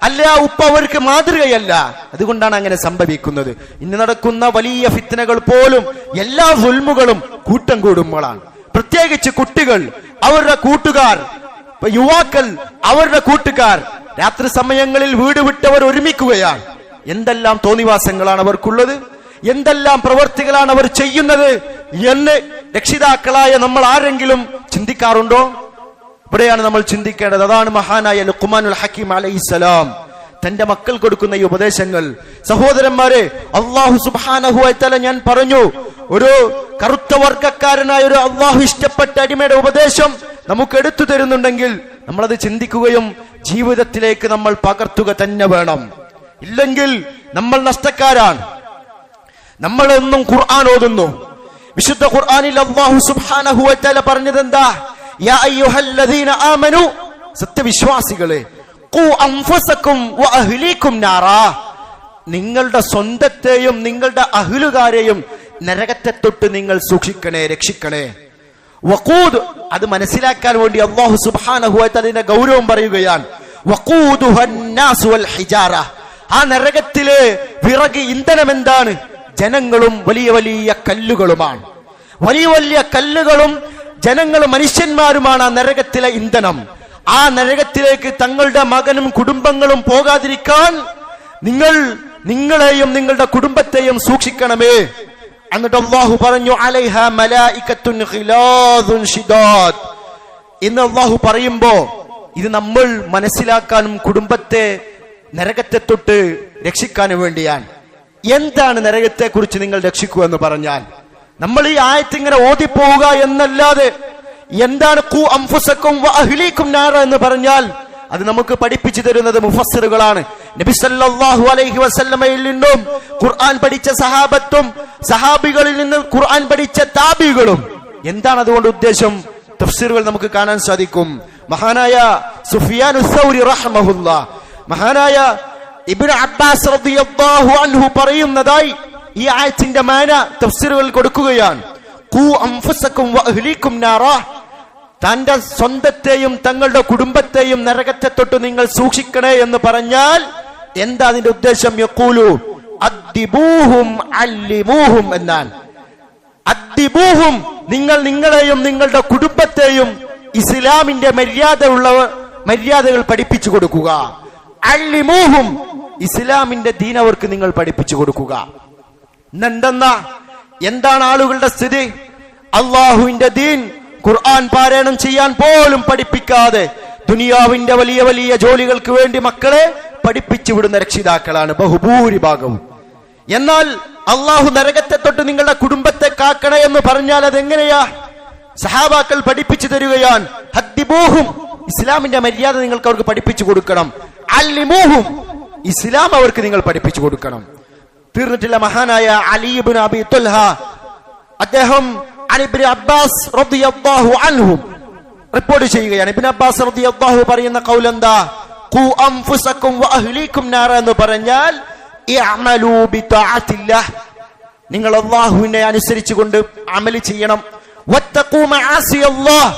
അല്ല ഉപ്പ അവർക്ക് മാതൃകയല്ല. അതുകൊണ്ടാണ് അങ്ങനെ സംഭവിക്കുന്നത്. ഇന്ന് നടക്കുന്ന വലിയ ഫിത്നകൾ പോലും എല്ലാ സുൽമുകളും കൂട്ടം കൂടുമ്പോഴാണ്. പ്രത്യേകിച്ച് കുട്ടികൾ, അവരുടെ കൂട്ടുകാർ, യുവാക്കൾ, അവരുടെ കൂട്ടുകാർ രാത്രി സമയങ്ങളിൽ വീട് വിട്ടവർ ഒരുമിക്കുകയാണ്. എന്തെല്ലാം തോന്നിവാസങ്ങളാണ് അവർക്കുള്ളത്, എന്തെല്ലാം പ്രവർത്തികളാണ് അവർ ചെയ്യുന്നത് എന്ന് രക്ഷിതാക്കളായ നമ്മൾ ആരെങ്കിലും ചിന്തിക്കാറുണ്ടോ? ഇവിടെയാണ് നമ്മൾ ചിന്തിക്കേണ്ടത്. അതാണ് മഹാനായ ലുഖ്മാനുൽ ഹക്കീം അലൈഹിസ്സലാം തന്റെ മക്കൾ കൊടുക്കുന്ന ഈ ഉപദേശങ്ങൾ. സഹോദരന്മാരെ, അല്ലാഹു സുബ്ഹാനഹു വ തആല, ഞാൻ പറഞ്ഞു, ഒരു കറുത്ത വർഗക്കാരനായ ഒരു അല്ലാഹു ഇഷ്ടപ്പെട്ട അടിമയുടെ ഉപദേശം നമുക്ക് എടുത്തു തരുന്നുണ്ടെങ്കിൽ നമ്മളത് ചിന്തിക്കുകയും ജീവിതത്തിലേക്ക് നമ്മൾ പകർത്തുക തന്നെ വേണം. ഇല്ലെങ്കിൽ നമ്മൾ നഷ്ടക്കാരാണ്. നമ്മൾ എന്നും ഖുർആൻ ഓതുന്നു. വിശുദ്ധ ഖുർആനിൽ അല്ലാഹു സുബ്ഹാനഹു വ തആല പറഞ്ഞത് എന്താ? യാ അയ്യുഹല്ലദീന ആമനു, സത്യവിശ്വാസികളെ, ഖൂ അൻഫുസകും വ അഹ്ലീകും നാറാ, നിങ്ങളുടെ സ്വന്തത്തെയും നിങ്ങളുടെ അഹ്ലുകാരെയും നരകത്തെ തൊട്ട് നിങ്ങൾ സൂക്ഷിക്കണേ, രക്ഷിക്കണേ. വഖൂദ്, അത് മനസ്സിലാക്കാൻ വേണ്ടി അല്ലാഹു സുബ്ഹാനഹു വ തആലയുടെ ഗൗരവം പറയുകയാണ്. വഖൂദുഹന്നാസു വൽ ഹിജാറ, ആ നരകത്തിലെ വിറക് ഇന്ധനം എന്താണ്? ജനങ്ങളും വലിയ വലിയ കല്ലുകളുമാണ്. വലിയ വലിയ കല്ലുകളും ജനങ്ങളും മനുഷ്യന്മാരുമാണ് ആ നരകത്തിലെ ഇന്ധനം. ആ നരകത്തിലേക്ക് തങ്ങളുടെ മകനും കുടുംബങ്ങളും പോകാതിരിക്കാൻ നിങ്ങളെയും നിങ്ങളുടെ കുടുംബത്തെയും സൂക്ഷിക്കണമേ. എന്നിട്ട് അല്ലാഹു പറഞ്ഞു, അലൈഹ മലായികത്തുൻ ഖിലാദുൻ ശിദാദ്. ഇന്ന് അല്ലാഹു പറയുമ്പോ ഇത് നമ്മൾ മനസ്സിലാക്കാനും കുടുംബത്തെ നരകത്തെ തൊട്ട് രക്ഷിക്കാനും വേണ്ടിയാണ്. എന്താണ് നരകത്തെ കുറിച്ച് നിങ്ങൾ രക്ഷിക്കുക എന്ന് പറഞ്ഞാൽ, നമ്മൾ ഈ ആയത്ത് ഇങ്ങനെ ഓതിപ്പോവുക എന്നല്ലാതെ എന്താണ് ഖൂ അൻഫുസകും വ അഹ്ലീകും നാറ എന്ന് പറഞ്ഞാൽ അത് നമുക്ക് പഠിപ്പിച്ചു തരുന്നത് മുഫസ്സിറുകളാണ്. നബി സല്ലല്ലാഹു അലൈഹി വസല്ലമയിൽ നിന്നും ഖുർആൻ പഠിച്ച സഹാബത്തും സഹാബികളിൽ നിന്ന് ഖുർആൻ പഠിച്ച താബികളും. എന്താണ് അതുകൊണ്ട് ഉദ്ദേശം? തഫ്സീറുകൾ നമുക്ക് കാണാൻ സാധിക്കും. മഹാനായ സുഫിയാൻ അസ്-സൗരി റഹ്മഹുല്ലാഹ്, മഹാനായ ഇബ്നു അബ്ബാസ് റളിയല്ലാഹു അൻഹു പറയുന്നതായി ഈ ആയത്തിന്റെ മാന തഫ്സീറുകൾ കൊടുക്കുകയാണ്. ഖൂ അൻഫുസകും വ അഹ്ലീകും നാറാ, തന്റെ സ്വന്തത്തെയും തങ്ങളുടെ കുടുംബത്തെയും നരകത്തെ തൊട്ട് നിങ്ങൾ സൂക്ഷിക്കണേ എന്ന് പറഞ്ഞാൽ എന്താ അതിന്റെ ഉദ്ദേശം? യഖൂലു അദ്ദിബൂഹും അല്ലിമൂഹും എന്നാണ്. അദ്ദിബൂഹും, നിങ്ങൾ നിങ്ങളെയും നിങ്ങളുടെ കുടുംബത്തെയും ഇസ്ലാമിന്റെ മര്യാദകൾ പഠിപ്പിച്ചു കൊടുക്കുക. അല്ലിമൂഹും, ഇസ്ലാമിന്റെ ദീൻ അവർക്ക് നിങ്ങൾ പഠിപ്പിച്ചു കൊടുക്കുക. എന്താണ് ആളുകളുടെ സ്ഥിതി? അള്ളാഹുവിന്റെ ദീൻ ഖുർആൻ പാരായണം ചെയ്യാൻ പോലും പഠിപ്പിക്കാതെ ദുനിയാവിന്റെ വലിയ വലിയ ജോലികൾക്ക് വേണ്ടി മക്കളെ പഠിപ്പിച്ചു വിടുന്ന രക്ഷിതാക്കളാണ് ബഹുഭൂരിഭാഗവും. എന്നാൽ അള്ളാഹു നരകത്തെ തൊട്ട് നിങ്ങളുടെ കുടുംബത്തെ കാക്കണേ എന്ന് പറഞ്ഞാൽ അതെങ്ങനെയാ? സഹാബാക്കൾ പഠിപ്പിച്ചു തരികയാണ്. ഹദ്ദിബൂഹും, ഇസ്ലാമിന്റെ മര്യാദ നിങ്ങൾക്ക് അവർക്ക് പഠിപ്പിച്ചു കൊടുക്കണം. അല്ലിമൂഹും, ഇസ്ലാം അവർക്ക് നിങ്ങൾ പഠിപ്പിച്ചു കൊടുക്കണം. തീർന്നിട്ടില്ല. മഹാനായ അലി ഇബ്നു അബി തുൽഹ, അദ്ദേഹം ഇബ്നു അബ്ബാസ് റളിയല്ലാഹു അൻഹു റിപ്പോർട്ട് ചെയ്യുകയാണ്. ഇബ്നു അബ്ബാസ് റളിയല്ലാഹു പറയുന്ന ഖൗൽ എന്താ? ഖൂ അൻഫുസകും വ അഹ്ലീകും നാറ എന്ന് പറഞ്ഞാൽ ഇഅമലൂ ബിതഅത്തില്ലാഹ്, നിങ്ങൾ അല്ലാഹുവിനെ അനുസരിച്ചുകൊണ്ട് അമൽ ചെയ്യണം. വത്തഖൂ മആസിയല്ലാഹ്,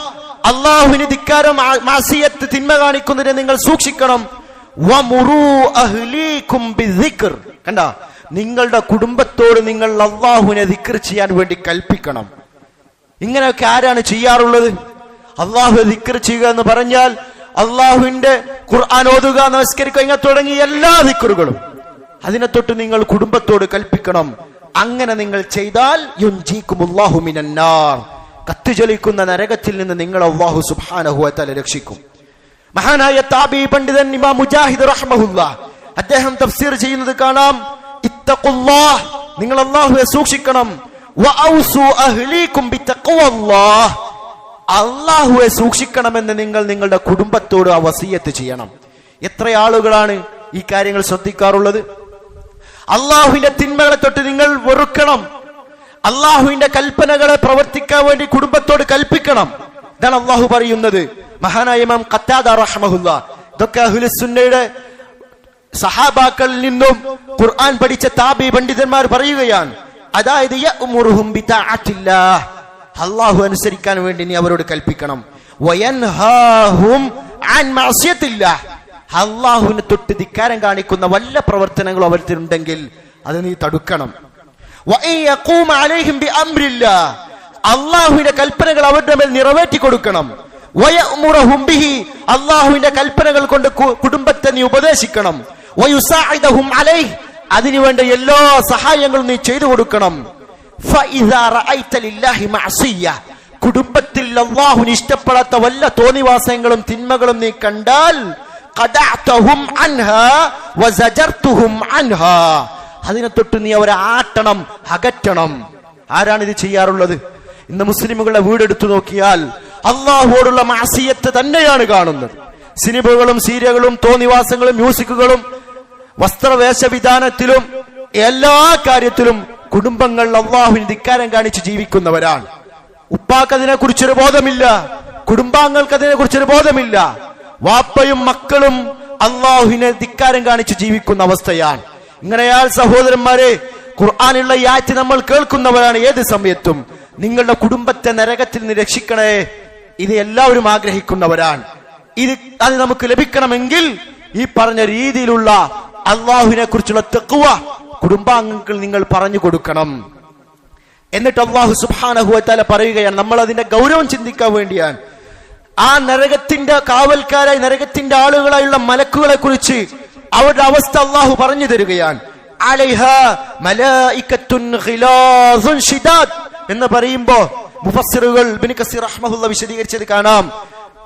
അല്ലാഹുവിനെ ധിക്കാരം മാസിയത്ത് തിന്മ കാണിക്കുന്നതിനെ നിങ്ങൾ സൂക്ഷിക്കണം. വമുറൂ അഹ്ലീകും ബിസിക്ർ, കണ്ട, നിങ്ങളുടെ കുടുംബത്തോട് നിങ്ങൾ അല്ലാഹുവിനെ ദിക്ർ ചെയ്യാൻ വേണ്ടി കൽപ്പിക്കണം. ഇങ്ങനെയൊക്കെ ആരാണ് ചെയ്യാറുള്ളത്? അല്ലാഹു ദിക്ർ ചെയ്യുക എന്ന് പറഞ്ഞാൽ അല്ലാഹുവിന്റെ ഖുർആൻ ഓതുക, നമസ്കരിക്കുക, ഇങ്ങനെ തുടങ്ങിയ എല്ലാ ദിക്റുകളും അതിനെ തൊട്ട് നിങ്ങൾ കുടുംബത്തോട് കൽപ്പിക്കണം. അങ്ങനെ നിങ്ങൾ ചെയ്താൽ യുൻജീകുമുല്ലാഹു മിനന്നാർ, കത്തിജ്വലിക്കുന്ന നരകത്തിൽ നിന്ന് നിങ്ങൾ അല്ലാഹു സുബ്ഹാനഹു വ തആല രക്ഷിക്കും. മഹാനായ താബി പണ്ഡിതൻ ഇമാം മുജാഹിദ് റഹ്മഹുല്ലാഹ്, അദ്ദേഹം തഫ്സീർ ചെയ്യുന്നത് കാണാം. ഇത്തഖുല്ലാഹ്, നിങ്ങൾ അല്ലാഹുവെ സൂക്ഷിക്കണം. വഔസു അഹ്ലീകും ബിത്തഖ്വല്ലാഹ്, അല്ലാഹുവെ സൂക്ഷിക്കണമെന്ന് നിങ്ങൾ നിങ്ങളുടെ കുടുംബത്തോട് വസിയത്ത് ചെയ്യണം. എത്ര ആളുകളാണ് ഈ കാര്യങ്ങൾ ശ്രദ്ധിക്കാറുള്ളത്? അല്ലാഹുവിന്റെ തിന്മകളെ തൊട്ട് നിങ്ങൾ വെറുക്കണം. അല്ലാഹുവിന്റെ കൽപ്പനകളെ പ്രവർത്തിക്കാൻ വേണ്ടി കുടുംബത്തോട് കൽപ്പിക്കണം. ഇതാണ് അല്ലാഹു പറയുന്നത്. മഹാനായ ഇമാം ഖത്താദ റഹ്മഹുല്ലാഹ്, ഇതൊക്കെ അഹ്ലുസ് സുന്നയുടെ സഹാബാക്കളിൽ നിന്നും ഖുർആൻ പഠിച്ച താബി പണ്ഡിതന്മാർ പറയുകയാണ്. അതായത് യഅ്മുറുഹും ബിതഅത്തില്ലാഹ്, അല്ലാഹു അനുസരിക്കാൻ വേണ്ടി നീ അവരോട് കൽപ്പിക്കണം. വയൻഹാഹും അൻ മഅസിയത്തില്ലാഹ്, അല്ലാഹുവിനെ തൊട്ട് ധിക്കാരം കാണിക്കുന്ന വല്ല പ്രവർത്തനങ്ങളും അവരിലുണ്ടെങ്കിൽ അത് നീ തടുക്കണം. വയഖൂമ അലൈഹിം ബിഅംരില്ലാഹ്, അല്ലാഹുവിന്റെ കൽപ്പനകൾ അവരുടെ മേൽ നിറവേറ്റി കൊടുക്കണം. വയഅ്മുറുഹും ബിഹി, അല്ലാഹുവിന്റെ കൽപ്പനകൾ കൊണ്ട് കുടുംബത്തെ നീ ഉപദേശിക്കണം. വയുസാഇദഹും അലൈഹി, അതിനുവേണ്ട എല്ലാ സഹായങ്ങളും നീ ചെയ്തു കൊടുക്കണം. ഫഇദാ റഅയ്ത ലില്ലാഹി മഅസിയ, കുടുംബത്തിൽ അല്ലാഹുവിന് ഇഷ്ടപ്പെടാത്ത വല്ല തോന്നിവാസങ്ങളും തിന്മകളും നീ കണ്ടാൽ ഖദഅതഹും അൻഹാ വസജർതുഹും അൻഹാ, അതിനെ തൊട്ട് നീ അവരെ ആട്ടണം, അകറ്റണം. ആരാണ് ഇത് ചെയ്യാറുള്ളത്? ഇന്ന് മുസ്ലിമുകളുടെ വീടെടുത്തു നോക്കിയാൽ അല്ലാഹുവോടുള്ള മഅസിയത്ത് തന്നെയാണ് കാണുന്നത്. സിനിമകളും സീരിയലുകളും തോന്നിവാസങ്ങളും മ്യൂസിക്കുകളും വസ്ത്രവേഷവിധാനത്തിലും എല്ലാ കാര്യത്തിലും കുടുംബങ്ങൾ അള്ളാഹുവിന് ധിക്കാരം കാണിച്ച് ജീവിക്കുന്നവരാണ്. ഉപ്പാക്ക് അതിനെ കുറിച്ചൊരു ബോധമില്ല, കുടുംബാംഗങ്ങൾക്ക് അതിനെ കുറിച്ചൊരു ബോധമില്ല. വാപ്പയും മക്കളും അള്ളാഹുവിനെ ധിക്കാരം കാണിച്ച് ജീവിക്കുന്ന അവസ്ഥയാണ്. ഇങ്ങനെയാൽ സഹോദരന്മാരെ, ഖുർആനുള്ള ഈ ആയത്ത് നമ്മൾ കേൾക്കുന്നവരാണ്. ഏത് സമയത്തും നിങ്ങളുടെ കുടുംബത്തെ നരകത്തിൽ നിന്ന് രക്ഷിക്കണേ, ഇത് എല്ലാവരും ആഗ്രഹിക്കുന്നവരാണ്. അത് നമുക്ക് ലഭിക്കണമെങ്കിൽ ഈ പറഞ്ഞ രീതിയിലുള്ള അള്ളാഹുവിനെ കുറിച്ചുള്ള തഖ്വ കുടുംബാംഗങ്ങൾ നിങ്ങൾ പറഞ്ഞു കൊടുക്കണം. എന്നിട്ട് അള്ളാഹു സുബ്ഹാനഹു വ തആല പറയുകയാണ്, നമ്മൾ അതിന്റെ ഗൗരവം ചിന്തിക്കാൻ വേണ്ടിയാണ്. ആ നരകത്തിന്റെ കാവൽക്കാരായി, നരകത്തിന്റെ ആളുകളായുള്ള മലക്കുകളെ കുറിച്ച് അവരുടെ അവസ്ഥ അള്ളാഹു പറഞ്ഞു തരികയാണ്. അലൈഹാ മലായികത്തുൻ ഖിലാസുൻ ശിദാദ് എന്ന് പറയുമ്പോ മുഫസ്സിറുകൾ ഇബ്നു കസീർ റഹ്മഹുല്ലാഹ് വിശദീകരിച്ചത് കാണാം.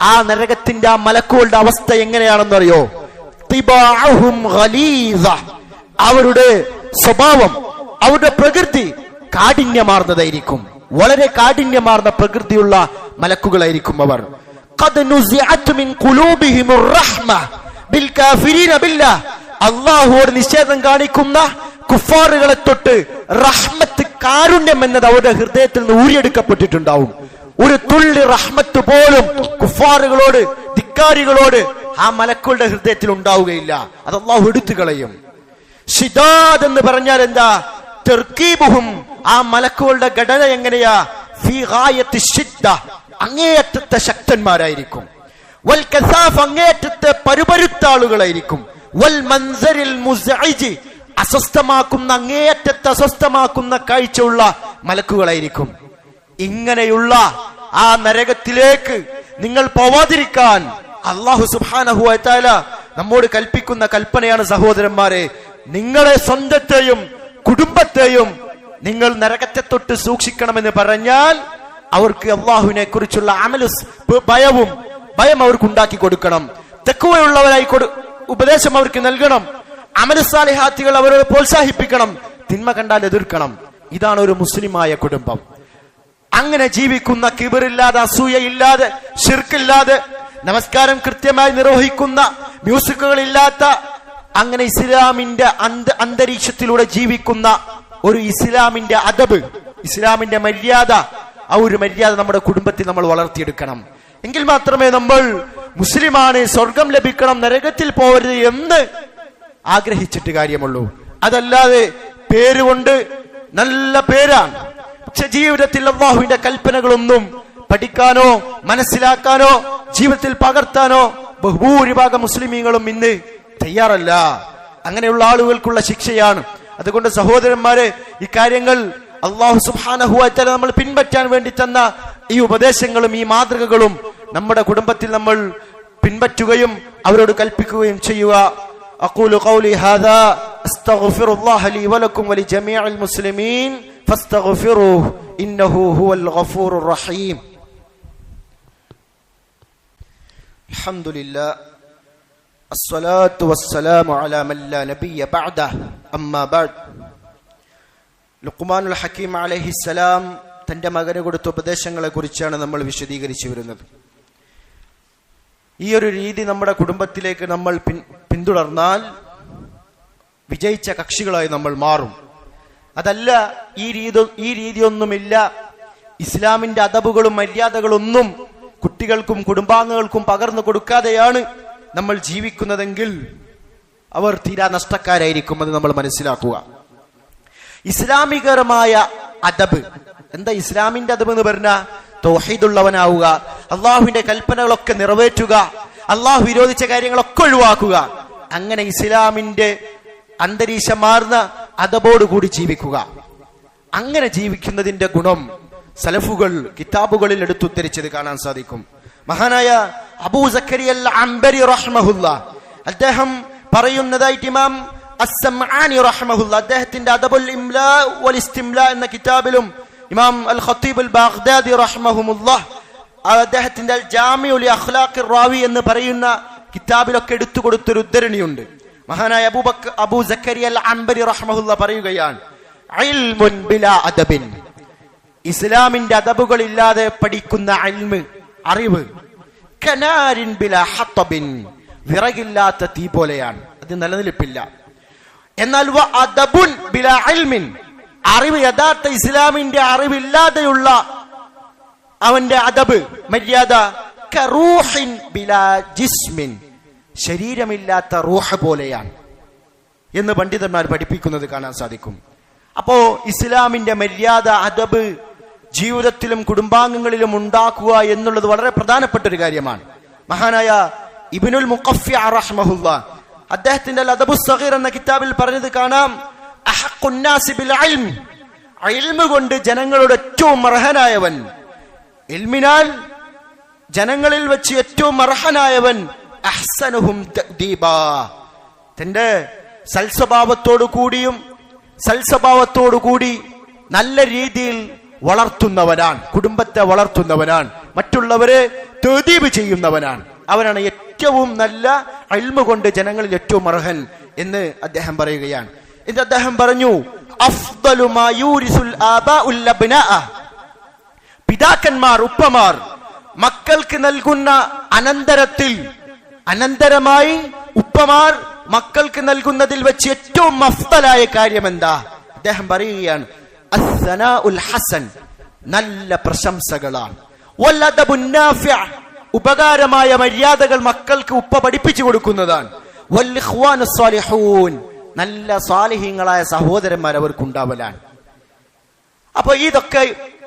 ആ നരകത്തിന്റെ ആ മലക്കുകളുടെ അവസ്ഥ എങ്ങനെയാണെന്ന് അറിയോ? തിബാഉഹും ഖലീസ, അവരുടെ സ്വഭാവം, അവരുടെ പ്രകൃതി കാഠിന്യമാർന്നതായിരിക്കും. വളരെ കാഠിന്യമാർന്ന പ്രകൃതിയുള്ള മലക്കുകളായിരിക്കും അവർ. ഖദ് നുസിഅത് മിൻ ഖുലൂബിഹിമുർ റഹ്മ ബിൽ കാഫിരീന ബില്ലാഹ്, അല്ലാഹുവോട് നിഷേധം കാണിക്കുന്ന കുഫാറുകളെ തൊട്ട് റഹ്മത്ത്, കാരുണ്യം എന്നത് അവരുടെ ഹൃദയത്തിൽ നിന്ന് ഊരിയെടുക്കപ്പെട്ടിട്ടുണ്ടാവും. ഒരു തുള്ളി റഹ്മത്ത് പോലും കുഫാറുകളോട്, ധിക്കാരികളോട് ആ മലക്കുകളുടെ ഹൃദയത്തിൽ ഉണ്ടാവുകയില്ല. അത് അല്ലാഹു എടുത്തു കളയും. ശിദാദ് എന്ന് പറഞ്ഞാൽ എന്താ? തർക്കീബുഹും, ആ മലക്കുകളുടെ ഘടന എങ്ങനെയാ? ഫീ ഗായത്തി ശിദ്ദ, അങ്ങേയറ്റത്തെ ശക്തന്മാരായിരിക്കും. വൽ കസാഫ്, അങ്ങേയറ്റത്തെ പരുപരുത്ത ആളുകളായിരിക്കും. വൽ മൻസരിൽ മുസ്ഇജ്, അസ്വസ്ഥമാക്കുന്ന, അങ്ങേയറ്റത്തെ അസ്വസ്ഥമാക്കുന്ന കാഴ്ചയുള്ള മലക്കുകളായിരിക്കും. ഇങ്ങനെയുള്ള ആ നരകത്തിലേക്ക് നിങ്ങൾ പോവാതിരിക്കാൻ അല്ലാഹു സുബ്ഹാനഹു വ തആല നമ്മോട് കൽപ്പിക്കുന്ന കൽപ്പനയാണ്. സഹോദരന്മാരെ, നിങ്ങളെ സ്വന്തത്തെയും കുടുംബത്തെയും നിങ്ങൾ നരകത്തെ തൊട്ട് സൂക്ഷിക്കണമെന്ന് പറഞ്ഞാൽ അവർക്ക് അള്ളാഹുവിനെ കുറിച്ചുള്ള ഭയം അവർക്ക് ഉണ്ടാക്കി കൊടുക്കണം. തഖ്വയുള്ളവരായി ഉപദേശം അവർക്ക് നൽകണം. അമലു സാലിഹാത്തുകൾ അവരോട് പ്രോത്സാഹിപ്പിക്കണം. തിന്മ കണ്ടാൽ എതിർക്കണം. ഇതാണ് ഒരു മുസ്ലിമായ കുടുംബം. അങ്ങനെ ജീവിക്കുന്ന, കിബറില്ലാതെ, അസൂയയില്ലാതെ, ശിർക്കില്ലാതെ, നമസ്കാരം കൃത്യമായി നിർവഹിക്കുന്ന, മ്യൂസിക്കുകളില്ലാത്ത, അങ്ങനെ ഇസ്ലാമിന്റെ അന്തരീക്ഷത്തിലൂടെ ജീവിക്കുന്ന ഒരു ഇസ്ലാമിന്റെ അദബ്, ഇസ്ലാമിന്റെ മര്യാദ, ആ ഒരു മര്യാദ നമ്മുടെ കുടുംബത്തിൽ നമ്മൾ വളർത്തിയെടുക്കണം. എങ്കിൽ മാത്രമേ നമ്മൾ മുസ്ലിമാണ്, സ്വർഗം ലഭിക്കണം, നരകത്തിൽ പോകരുത് എന്ന് ആഗ്രഹിച്ചിട്ട് കാര്യമുള്ളൂ. അതല്ലാതെ പേരുകൊണ്ട്, നല്ല പേരാണ്, പക്ഷെ ജീവിതത്തിൽ അല്ലാഹുവിന്റെ കൽപ്പനകളൊന്നും പഠിക്കാനോ മനസ്സിലാക്കാനോ ജീവിതത്തിൽ പകർത്താനോ ബഹുഭൂരിഭാഗം മുസ്ലിമീങ്ങളും ഇന്ന് തയ്യാറല്ല. അങ്ങനെയുള്ള ആളുകൾക്കുള്ള ശിക്ഷയാണ്. അതുകൊണ്ട് സഹോദരന്മാരെ, ഈ കാര്യങ്ങൾ അല്ലാഹു സുബ്ഹാനഹു വ തആല നമ്മൾ പിൻപറ്റാൻ വേണ്ടി തന്ന ഈ ഉപദേശങ്ങളും ഈ മാതൃകകളും നമ്മുടെ കുടുംബത്തിൽ നമ്മൾ പിൻപറ്റുകയും അവരോട് കൽപ്പിക്കുകയും ചെയ്യുക. അഖൂലു ഖൗലി ഹാദാ അസ്തഗ്ഫിറുല്ലാഹ ലീ വലക്കും വലിജമീഇൽ മുസ്ലിമീൻ ഫസ്തഗ്ഫിറൂഹു ഇന്നഹു ഹുവൽ ഗഫൂറുർ റഹീം. അൽഹംദുലില്ലാഹ് അസ്സലാത്തു വസ്സലാമു അലാ മൻ ലാ നബിയ്യ ബഅദഹു അമ്മാ ബഅദ്. ലുഖ്മാനുൽ ഹക്കീം അലൈഹിസ്സലാം തന്റെ മകന് കൊടുത്ത ഉപദേശങ്ങളെ കുറിച്ചാണ് നമ്മൾ വിശദീകരിച്ചു വരുന്നത്. ഈ ഒരു രീതി നമ്മുടെ കുടുംബത്തിലേക്ക് നമ്മൾ പിന്തുടർന്നാൽ വിജയിച്ച കക്ഷികളായി നമ്മൾ മാറും. അതല്ല, ഈ രീതിയൊന്നുമില്ല, ഇസ്ലാമിന്റെ അദബുകളും മര്യാദകളൊന്നും കുട്ടികൾക്കും കുടുംബാംഗങ്ങൾക്കും പകർന്നു കൊടുക്കാതെയാണ് നമ്മൾ ജീവിക്കുന്നതെങ്കിൽ അവർ തീരാ നഷ്ടക്കാരായിരിക്കും. അത് നമ്മൾ മനസ്സിലാക്കുക. ഇസ്ലാമികരമായ അദബ് എന്താ? ഇസ്ലാമിന്റെ അദബ് എന്ന് പറഞ്ഞാൽ തൗഹീദുള്ളവനാവുക, അള്ളാഹുവിന്റെ കൽപ്പനകളൊക്കെ നിറവേറ്റുക, അള്ളാഹു വിരോധിച്ച കാര്യങ്ങളൊക്കെ ഒഴിവാക്കുക. അങ്ങനെ ഇസ്ലാമിന്റെ അന്തരീക്ഷമാർന്ന അദബോട് കൂടി ജീവിക്കുക. അങ്ങനെ ജീവിക്കുന്നതിന്റെ ഗുണം സലഫുകൾ കിതാബുകളിൽ എടുത്തുദ്ധരിച്ചത് കാണാൻ സാധിക്കും. മഹാനായ അബൂ സക്കരിയ അൽ അംബരി റഹ്മഹുല്ലാഹ് അദ്ദേഹം പറയുന്നതായിട്ട് ഇമാം അസ്സംആനി റഹ്മഹുല്ലാഹ് അദ്ദേഹത്തിന്റെ അദബുൽ ഇംലാ വൽ ഇസ്തിംലാ എന്ന കിതാബിലും ഇമാം അൽ ഖത്തീബ് അൽ ബഗ്ദാദി റഹ്മഹുമുല്ലാഹ് അദ്ദേഹത്തിന്റെ അൽ ജാമിഉ ലി അഖ്ലാഖിർ റാവി എന്ന് പറയുന്ന കിതാബിലൊക്കെ എടുത്തു കൊടുത്തൊരു ഉദ്ധരണിയുണ്ട്. മഹാനായ അബൂ സക്കരിയ അൽ അംബരി റഹ്മഹുല്ലാഹ് പറയുകയാണ്, ഇൽമുൻ ബിലാ അദബിൻ, ഇസ്ലാമിന്റെ അദബുകൾ ഇല്ലാതെ പഠിക്കുന്ന ഇൽമ്, അറിവ്, കനാരിൻ ബിലാ ഹത്തബിൻ, വിറകില്ലാത്ത തീ പോലെയാണ്, അത് നിലനിൽപ്പില്ല. എന്നാൽ വഅദബുൻ ബിലാ ഇൽമിൻ, അറിവ്, യഥാർത്ഥ ഇസ്ലാമിന്റെ അറിവില്ലാതെയുള്ള അവന്റെ അദബ്, മര്യാദ, കറൂഹിൻ ബിലാ ജിസ്മിൻ, ശരീരമില്ലാത്ത റൂഹ് പോലെയാണ് എന്ന് പണ്ഡിതന്മാർ പഠിപ്പിക്കുന്നത് കാണാൻ സാധിക്കും. അപ്പോ ഇസ്ലാമിന്റെ മര്യാദ, അദബ് ജീവിതത്തിലും കുടുംബാംഗങ്ങളിലും ഉണ്ടാക്കുക എന്നുള്ളത് വളരെ പ്രധാനപ്പെട്ട ഒരു കാര്യമാണ്. മഹാനായ ഇബ്നുൽ മുഖഫ്ഫി റഹ്മഹുല്ലാഹ് അദ്ദേഹത്തിന്റെ അദബുസ് സഗീർ എന്ന കിതാബിൽ പറഞ്ഞത് കാണാം, അഹഖുന്നാസി ബിൽ ഇൽം, ഇൽമ കൊണ്ട് ജനങ്ങളുടെ ഏറ്റവും അർഹനായവൻ, ഇൽമിനാൽ ജനങ്ങളിൽ വെച്ച് ഏറ്റവും അർഹനായവൻ, അഹ്സനുഹും തഅദീബാ, തന്റെ സൽസ്വഭാവത്തോടു കൂടി നല്ല രീതിയിൽ വളർത്തുന്നവനാണ്, കുടുംബത്തെ വളർത്തുന്നവനാണ്, മറ്റുള്ളവരെ തഅദീബ് ചെയ്യുന്നവനാണ്, അവനാണ് ഏറ്റവും നല്ല ഇൽമ കൊണ്ട് ജനങ്ങളിൽ ഏറ്റവും അർഹൻ എന്ന് അദ്ദേഹം പറയുകയാണ്. എന്നിട്ട് അദ്ദേഹം പറഞ്ഞു, അഫ്ദലു മാ യൂരിസുൽ ആബാഉൽ അബ്നാഅ, പിതാക്കന്മാർ, ഉപ്പമാർ മക്കൾക്ക് നൽകുന്ന അനന്തരമായി ഉപ്പമാർ മക്കൾക്ക് നൽകുന്നതിൽ വെച്ച് ഏറ്റവും അഫ്ദലായ കാര്യം എന്താ? അദ്ദേഹം പറയുകയാണ്, അസ്സനാഉൽ ഹസൻ, നല്ല പ്രശംസകളാണ്, വല്ലദബുൻ നാഫിഅ, ഉപകാരമായ മര്യാദകൾ മക്കൾക്ക് ഉപ്പ പഠിപ്പിച്ചു കൊടുക്കുന്നതാണ്, വൽഇഖ്വാനുസ് സാലിഹൂൻ, നല്ല സാലിഹീങ്ങളായ സഹോദരന്മാർ അവർക്കുണ്ടാവലാണ്. അപ്പൊ ഇതൊക്കെ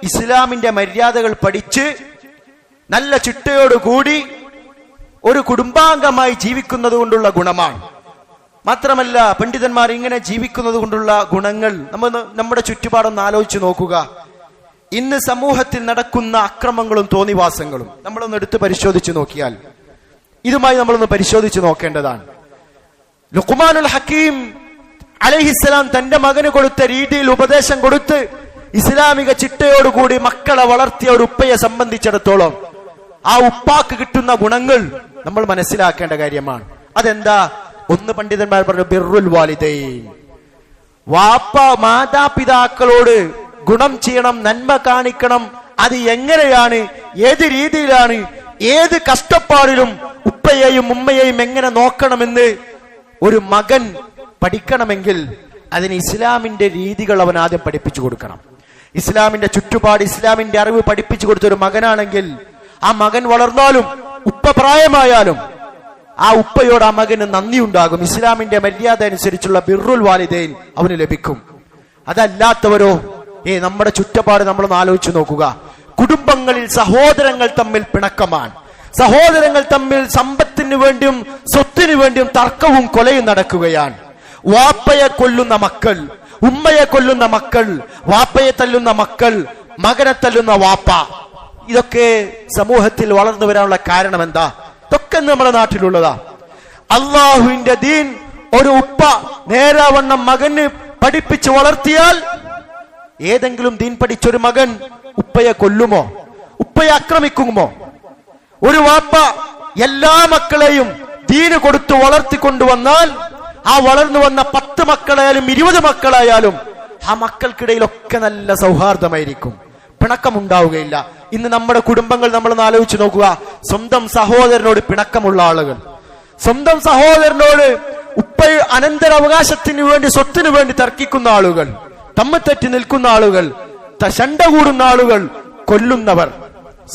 ഇസ്ലാമിന്റെ മര്യാദകൾ പഠിച്ച് നല്ല ചിട്ടയോടുകൂടി ഒരു കുടുംബാംഗമായി ജീവിക്കുന്നത് കൊണ്ടുള്ള ഗുണമാണ്. മാത്രമല്ല പണ്ഡിതന്മാർ ഇങ്ങനെ ജീവിക്കുന്നത് കൊണ്ടുള്ള ഗുണങ്ങൾ നമ്മുടെ ചുറ്റുപാടൊന്ന് ആലോചിച്ച് നോക്കുക. ഇന്ന് സമൂഹത്തിൽ നടക്കുന്ന അക്രമങ്ങളും തോന്നിവാസങ്ങളും നമ്മളൊന്ന് എടുത്ത് പരിശോധിച്ച് നോക്കിയാൽ ഇതുമായി നമ്മളൊന്ന് പരിശോധിച്ച് നോക്കേണ്ടതാണ്. ലുഖ്മാനുൽ ഹക്കീം അലൈഹിസ്സലാം തന്റെ മകന് കൊടുത്ത രീതിയിൽ ഉപദേശം കൊടുത്ത് ഇസ്ലാമിക ചിട്ടയോടുകൂടി മക്കളെ വളർത്തിയ ഒരു ഉപ്പയെ സംബന്ധിച്ചിടത്തോളം ആ ഉപ്പാക്ക് കിട്ടുന്ന ഗുണങ്ങൾ നമ്മൾ മനസ്സിലാക്കേണ്ട കാര്യമാണ്. അതെന്താ? ഒന്ന് പണ്ഡിതന്മാർ പറഞ്ഞു, ബിർറുൽ വാലിദൈൻ, വാപ്പ മാതാപിതാക്കളോട് ഗുണം ചെയ്യണം, നന്മ കാണിക്കണം. അത് എങ്ങനെയാണ്, ഏത് രീതിയിലാണ്, ഏത് കഷ്ടപ്പാടിലും ഉപ്പയെയും ഉമ്മയെയും എങ്ങനെ നോക്കണമെന്ന് ഒരു മകൻ പഠിക്കണമെങ്കിൽ അതിന് ഇസ്ലാമിന്റെ രീതികൾ അവൻ ആദ്യം പഠിപ്പിച്ചു കൊടുക്കണം. ഇസ്ലാമിന്റെ ചുറ്റുപാട്, ഇസ്ലാമിന്റെ അറിവ് പഠിപ്പിച്ചു കൊടുത്ത ഒരു മകനാണെങ്കിൽ ആ മകൻ വളർന്നാലും ഉപ്പ പ്രായമായാലും ആ ഉപ്പയോട് ആ മകന് നന്ദി ഉണ്ടാകും. ഇസ്ലാമിന്റെ മര്യാദ അനുസരിച്ചുള്ള ബിർറുൽ വാലിദൈൻ അവന് ലഭിക്കും. അതല്ലാത്തവരോ, നമ്മുടെ ചുറ്റുപാട് നമ്മളൊന്ന് ആലോചിച്ച് നോക്കുക. കുടുംബങ്ങളിൽ സഹോദരങ്ങൾ തമ്മിൽ പിണക്കമാണ്, സഹോദരങ്ങൾ തമ്മിൽ സമ്പത്തിന് വേണ്ടിയും സ്വത്തിന് വേണ്ടിയും തർക്കവും കൊലയും നടക്കുകയാണ്. വാപ്പയെ കൊല്ലുന്ന മക്കൾ, ഉമ്മയെ കൊല്ലുന്ന മക്കൾ, വാപ്പയെ തല്ലുന്ന മക്കൾ, മകനെ തല്ലുന്ന വാപ്പ, ഇതൊക്കെ സമൂഹത്തിൽ വളർന്നു വരാനുള്ള കാരണം എന്താ? ഇതൊക്കെ നമ്മുടെ നാട്ടിലുള്ളതാ. അള്ളാഹുവിന്റെ ദീൻ ഒരു ഉപ്പ നേരാവണ്ണം മകന് പഠിപ്പിച്ച് വളർത്തിയാൽ, ഏതെങ്കിലും ദീൻ പഠിച്ചൊരു മകൻ ഉപ്പയെ കൊല്ലുമോ, ഉപ്പയെ ആക്രമിക്കുമോ? ഒരു വാപ്പ എല്ലാ മക്കളെയും ദീന് കൊടുത്തു വളർത്തിക്കൊണ്ടുവന്നാൽ ആ വളർന്നു വന്ന 10 മക്കളായാലും 20 മക്കളായാലും ആ മക്കൾക്കിടയിലൊക്കെ നല്ല സൗഹാർദ്ദമായിരിക്കും, പിണക്കമുണ്ടാവുകയില്ല. ഇന്ന് നമ്മുടെ കുടുംബങ്ങൾ നമ്മളൊന്ന് ആലോചിച്ച് നോക്കുക. സ്വന്തം സഹോദരനോട് പിണക്കമുള്ള ആളുകൾ, സ്വന്തം സഹോദരനോട് അനന്തരാവകാശത്തിന് വേണ്ടി, സ്വത്തിന് വേണ്ടി തർക്കിക്കുന്ന ആളുകൾ, തമ്മിൽ തെറ്റി നിൽക്കുന്ന ആളുകൾ, ശണ്ട കൂടുന്ന ആളുകൾ, കൊല്ലുന്നവർ,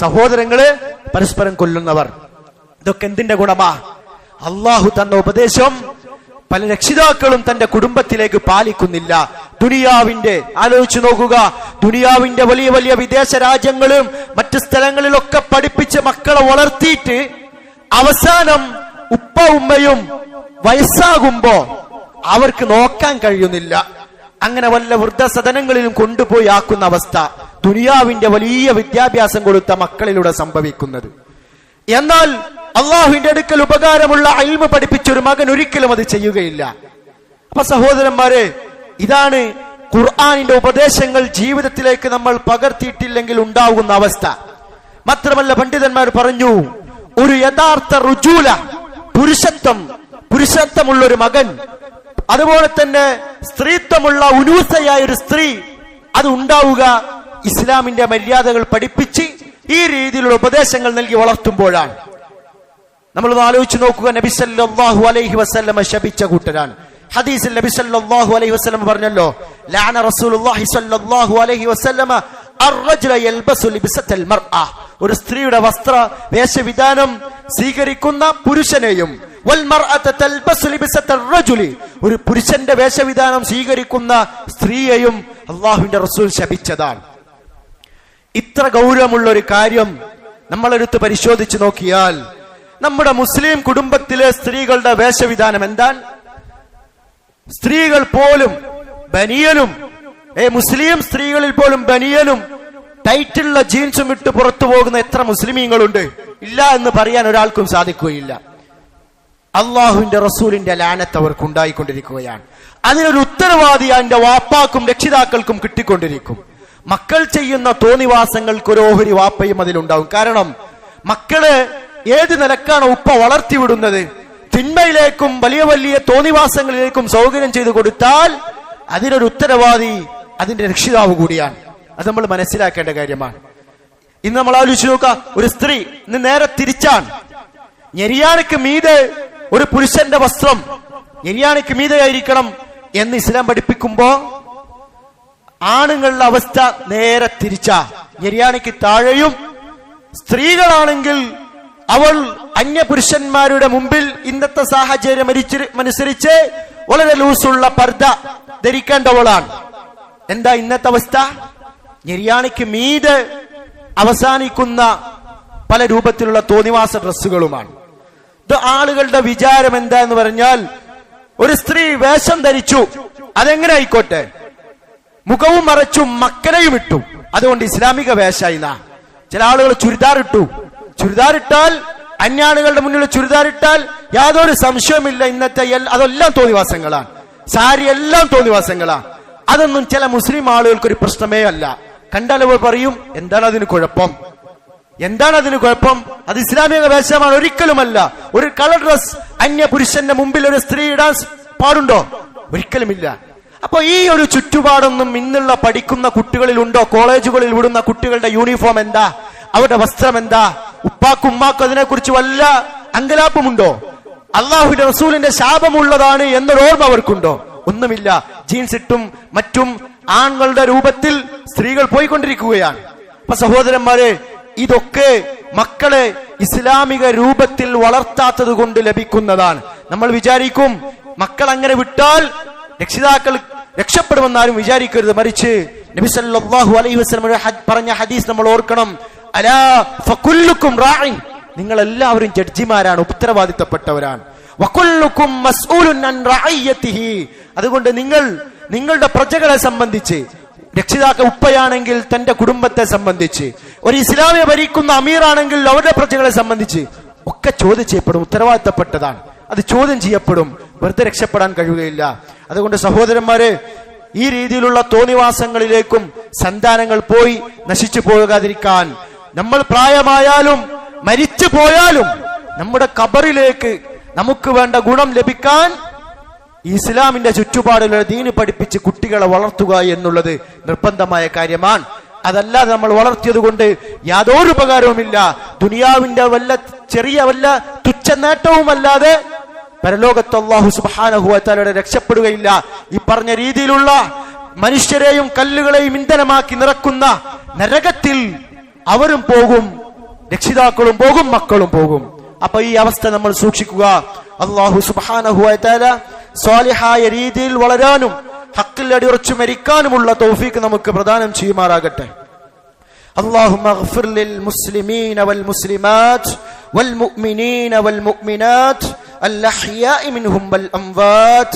സഹോദരങ്ങളെ പരസ്പരം കൊല്ലുന്നവർ, ഇതൊക്കെ എന്തിന്റെ ഗുണമാ? അള്ളാഹു തന്ന ഉപദേശം പല രക്ഷിതാക്കളും തന്റെ കുടുംബത്തിലേക്ക് പാലിക്കുന്നില്ല. ദുനിയാവിന്റെ ആലോചിച്ചു നോക്കുക. ദുനിയാവിന്റെ വലിയ വലിയ വിദേശ രാജ്യങ്ങളും മറ്റു സ്ഥലങ്ങളിലൊക്കെ പഠിപ്പിച്ച് മക്കളെ വളർത്തിയിട്ട് അവസാനം ഉപ്പ ഉമ്മയും വയസ്സാകുമ്പോ അവർക്ക് നോക്കാൻ കഴിയുന്നില്ല. അങ്ങനെ വല്ല വൃദ്ധസദനങ്ങളിലും കൊണ്ടുപോയി ആക്കുന്ന അവസ്ഥ ദുനിയാവിന്റെ വലിയ വിദ്യാഭ്യാസം കൊടുത്ത മക്കളിലൂടെ സംഭവിക്കുന്നത്. എന്നാൽ അള്ളാഹുവിന്റെ അടുക്കൽ ഉപകാരമുള്ള ഇൽമ പഠിപ്പിച്ചൊരു മകൻ ഒരിക്കലും അത് ചെയ്യുകയില്ല. അപ്പൊ സഹോദരന്മാരെ, ഇതാണ് ഖുർആനിന്റെ ഉപദേശങ്ങൾ ജീവിതത്തിലേക്ക് നമ്മൾ പകർത്തിയിട്ടില്ലെങ്കിൽ ഉണ്ടാകുന്ന അവസ്ഥ. മാത്രമല്ല പണ്ഡിതന്മാർ പറഞ്ഞു, ഒരു യഥാർത്ഥ റുജൂല, പുരുഷത്വമുള്ള ഒരു മകൻ, അതുപോലെ തന്നെ സ്ത്രീത്വമുള്ള ഉനൂസയായ ഒരു സ്ത്രീ, അത് ഉണ്ടാവുക ഇസ്ലാമിന്റെ മര്യാദകൾ പഠിപ്പിച്ച് ഈ രീതിയിലുള്ള ഉപദേശങ്ങൾ നൽകി വളർത്തുമ്പോഴാണ്. നമ്മളൊന്ന് ആലോചിച്ച് നോക്കുക. നബി സല്ലല്ലാഹു അലൈഹി വസല്ലമ ശപിച്ച കൂട്ടരാണ്. ഹദീസിൽ നബി സല്ലല്ലാഹു അലൈഹി വസല്ലമ പറഞ്ഞല്ലോ, ലഅന റസൂലുള്ളാഹി സല്ലല്ലാഹു അലൈഹി വസല്ലമ അർറജുല യൽബസു ലിബ്സത്തൽ മർഅ, ഒരു സ്ത്രീയുടെ വസ്ത്ര വേഷവിധാനം സ്വീകരിക്കുന്ന പുരുഷനെയും, വൽ മർഅത തൽബസു ലിബ്സത്തൽ റജുലി, ഒരു പുരുഷന്റെ വേഷവിധാനം സ്വീകരിക്കുന്ന സ്ത്രീയെയും അല്ലാഹുവിന്റെ റസൂൽ ശപിച്ചതാണ്. ഇത്ര ഗൗരവമുള്ള ഒരു കാര്യം നമ്മളെടുത്ത് പരിശോധിച്ച് നോക്കിയാൽ നമ്മുടെ മുസ്ലിം കുടുംബത്തിലെ സ്ത്രീകളുടെ വേഷവിധാനം എന്താണ്? സ്ത്രീകൾ പോലും ബനിയനും, മുസ്ലിം സ്ത്രീകളിൽ പോലും ബനിയനും ടൈറ്റുള്ള ജീൻസും ഇട്ട് പുറത്തു പോകുന്ന എത്ര മുസ്ലിമീങ്ങളുണ്ട്? ഇല്ല എന്ന് പറയാൻ ഒരാൾക്കും സാധിക്കുകയില്ല. അള്ളാഹുവിന്റെ റസൂലിന്റെ ലാനത്ത് അവർക്ക് ഉണ്ടായിക്കൊണ്ടിരിക്കുകയാണ്. അതിനൊരു ഉത്തരവാദി അതിന്റെ വാപ്പാക്കും രക്ഷിതാക്കൾക്കും കിട്ടിക്കൊണ്ടിരിക്കും. മക്കൾ ചെയ്യുന്ന തോന്നിവാസങ്ങൾക്ക് ഒരു ഓഹരി വാപ്പയും അതിലുണ്ടാവും. കാരണം മക്കള് ഏത് നിലക്കാണ് ഉപ്പ വളർത്തിവിടുന്നത്, തിന്മയിലേക്കും വലിയ വലിയ തോന്നിവാസങ്ങളിലേക്കും സൗകര്യം ചെയ്തു കൊടുത്താൽ അതിനൊരു ഉത്തരവാദി അതിന്റെ രക്ഷിതാവ് കൂടിയാണ്. അത് നമ്മൾ മനസ്സിലാക്കേണ്ട കാര്യമാണ്. ഇന്ന് നമ്മൾ ആലോചിച്ച് നോക്കുക, ഒരു സ്ത്രീ ഇന്ന് നേരെ തിരിച്ചാണ്. ഞെരിയാണിക്ക് മീതെ ഒരു പുരുഷന്റെ വസ്ത്രം ഞെരിയാണിക്ക് മീതെയായിരിക്കണം എന്ന് ഇസ്ലാം പഠിപ്പിക്കുമ്പോ ആണുങ്ങളുടെ അവസ്ഥ നേരെ തിരിച്ചാ. ഞെരിയാണിക്ക് താഴെയും. സ്ത്രീകളാണെങ്കിൽ അവൾ അന്യപുരുഷന്മാരുടെ മുമ്പിൽ ഇന്നത്തെ സാഹചര്യം അനുസരിച്ച് വളരെ ലൂസുള്ള പർദ്ദ ധരിക്കേണ്ടവളാണ്. എന്താ ഇന്നത്തെ അവസ്ഥ? ഞെരിയാണിക്ക് മീതെ അവസാനിക്കുന്ന പല രൂപത്തിലുള്ള തോന്നിവാസ ഡ്രസ്സുകളുമാണ്. ഇത് ആളുകളുടെ വിചാരം എന്താ എന്ന് പറഞ്ഞാൽ, ഒരു സ്ത്രീ വേഷം ധരിച്ചു, അതെങ്ങനെ ആയിക്കോട്ടെ, മുഖവും മറച്ചു മക്കനെയും ഇട്ടു, അതുകൊണ്ട് ഇസ്ലാമിക വേഷായി. ചില ആളുകൾ ചുരിദാർ ഇട്ടു. ചുരിദാർ ഇട്ടാൽ, അന്യാളുകളുടെ മുന്നിൽ ചുരിദാർ ഇട്ടാൽ യാതൊരു സംശയമില്ല ഇന്നത്തെ അതെല്ലാം തോന്നിവാസങ്ങളാണ്. സാരി എല്ലാം തോന്നിവാസങ്ങളാണ്. അതൊന്നും ചില മുസ്ലിം ആളുകൾക്ക് ഒരു പ്രശ്നമേ അല്ല. കണ്ടാൽ അവർ പറയും, എന്താണ് അതിന് കുഴപ്പം, എന്താണ് അതിന് കുഴപ്പം, അത് ഇസ്ലാമിക വേഷമാണ്. ഒരിക്കലുമല്ല. ഒരു കളർ ഡ്രസ് അന്യ പുരുഷന്റെ മുമ്പിൽ ഒരു സ്ത്രീ ഇടാൻ പാടുണ്ടോ? ഒരിക്കലുമില്ല. അപ്പൊ ഈ ഒരു ചുറ്റുപാടൊന്നും ഇന്നുള്ള പഠിക്കുന്ന കുട്ടികളിൽ ഉണ്ടോ? കോളേജുകളിൽ വിടുന്ന കുട്ടികളുടെ യൂണിഫോം എന്താ, അവരുടെ വസ്ത്രം എന്താ? ഉപ്പാക്കും ഉമ്മാക്കും അതിനെക്കുറിച്ച് വല്ല അങ്കലാപ്പമുണ്ടോ? അള്ളാഹുവിന്റെ റസൂലിന്റെ ശാപമുള്ളതാണ് എന്നൊരു ഓർമ്മ അവർക്കുണ്ടോ? ഒന്നുമില്ല. ജീൻസ് ഇട്ടും മറ്റും ആണുങ്ങളുടെ രൂപത്തിൽ സ്ത്രീകൾ പോയിക്കൊണ്ടിരിക്കുകയാണ്. അപ്പൊ സഹോദരന്മാരെ, ഇതൊക്കെ മക്കളെ ഇസ്ലാമിക രൂപത്തിൽ വളർത്താത്തത് കൊണ്ട് ലഭിക്കുന്നതാണ്. നമ്മൾ വിചാരിക്കും മക്കൾ അങ്ങനെ വിട്ടാൽ രക്ഷിതാക്കൾ രക്ഷപ്പെടുമെന്നാരും വിചാരിക്കരുത്. മറിച്ച് നബി സല്ലല്ലാഹു അലൈഹി വസല്ലം പറഞ്ഞ ഹദീസ് നമ്മൾ ഓർക്കണം. അലാ ഫകുല്ലുക്കും റാഇൻ, നിങ്ങൾ എല്ലാവരും ജഡ്ജിമാരാണ്, ഉത്തരവാദിത്തപ്പെട്ടവരാണ്. വകുല്ലുക്കും മസ്ഊലുൻ അൻ റഅയ്യതിഹി, അതുകൊണ്ട് നിങ്ങളുടെ പ്രജകളെ സംബന്ധിച്ച്, രക്ഷിതാക്കൾ ഉപ്പയാണെങ്കിൽ തന്റെ കുടുംബത്തെ സംബന്ധിച്ച്, ഒരു ഇസ്ലാമിയെ ഭരിക്കുന്ന അമീറാണെങ്കിൽ അവരുടെ പ്രജകളെ സംബന്ധിച്ച് ഒക്കെ ചോദ്യം ചെയ്യപ്പെടും. ഉത്തരവാദിത്തപ്പെട്ടതാണ്, അത് ചോദ്യം ചെയ്യപ്പെടും. വെറുതെ രക്ഷപ്പെടാൻ കഴിയുകയില്ല. അതുകൊണ്ട് സഹോദരന്മാരെ, ഈ രീതിയിലുള്ള തോന്നിവാസങ്ങളിലേക്കും സന്താനങ്ങൾ പോയി നശിച്ചു പോകാതിരിക്കാൻ, നമ്മൾ പ്രായമായാലും മരിച്ചു പോയാലും നമ്മുടെ ഖബറിലേക്ക് നമുക്ക് വേണ്ട ഗുണം ലഭിക്കാൻ ഇസ്ലാമിന്റെ ചുറ്റുപാടുള്ള ദീന് പഠിപ്പിച്ച് കുട്ടികളെ വളർത്തുക എന്നുള്ളത് നിർബന്ധമായ കാര്യമാണ്. അതല്ലാതെ നമ്മൾ വളർത്തിയത് കൊണ്ട് യാതൊരു ഉപകാരവുമില്ല. ദുനിയാവിന്റെ ചെറിയ തുച്ഛ നേട്ടവുമല്ലാതെ പരലോകത്ത് അല്ലാഹു സുബ്ഹാനഹു വ തആലയുടെ രക്ഷപ്പെടുകയില്ല. ഈ പറഞ്ഞ രീതിയിലുള്ള മനുഷ്യരെയും കല്ലുകളെയും ഇന്ധനമാക്കി നിറക്കുന്ന നരകത്തിൽ അവരും പോകും, രക്ഷിതാക്കളും പോകും, മക്കളും പോകും. അപ്പൊ ഈ അവസ്ഥ നമ്മൾ സൂക്ഷിക്കുക. അല്ലാഹു സുബ്ഹാനഹു വ തആല സ്വാലിഹായ രീതിയിൽ വളരാനും ഹഖിൽ അടിയുറച്ചു മരിക്കാനുമുള്ള തൗഫീഖ് നമുക്ക് പ്രദാനം ചെയ്യുമാറാകട്ടെ. اللهم اغفر للمسلمين والمسلمات والمؤمنين والمؤمنات الأحياء منهم والأموات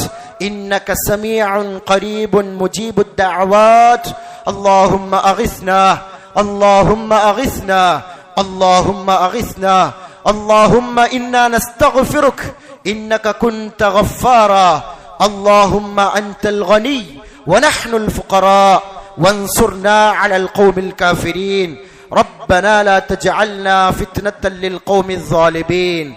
إنك سميع قريب مجيب الدعوات. اللهم أغثنا، اللهم أغثنا، اللهم أغثنا. اللهم إنا نستغفرك إنك كنت غفارا. اللهم أنت الغني ونحن الفقراء وانصرنا على القوم الكافرين. ربنا لا تجعلنا فتنة للقوم الظالمين.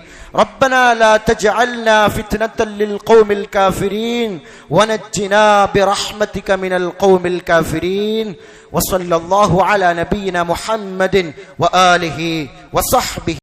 ربنا لا تجعلنا فتنة للقوم الكافرين ونجنا برحمتك من القوم الكافرين. وصلى الله على نبينا محمد وآله وصحبه.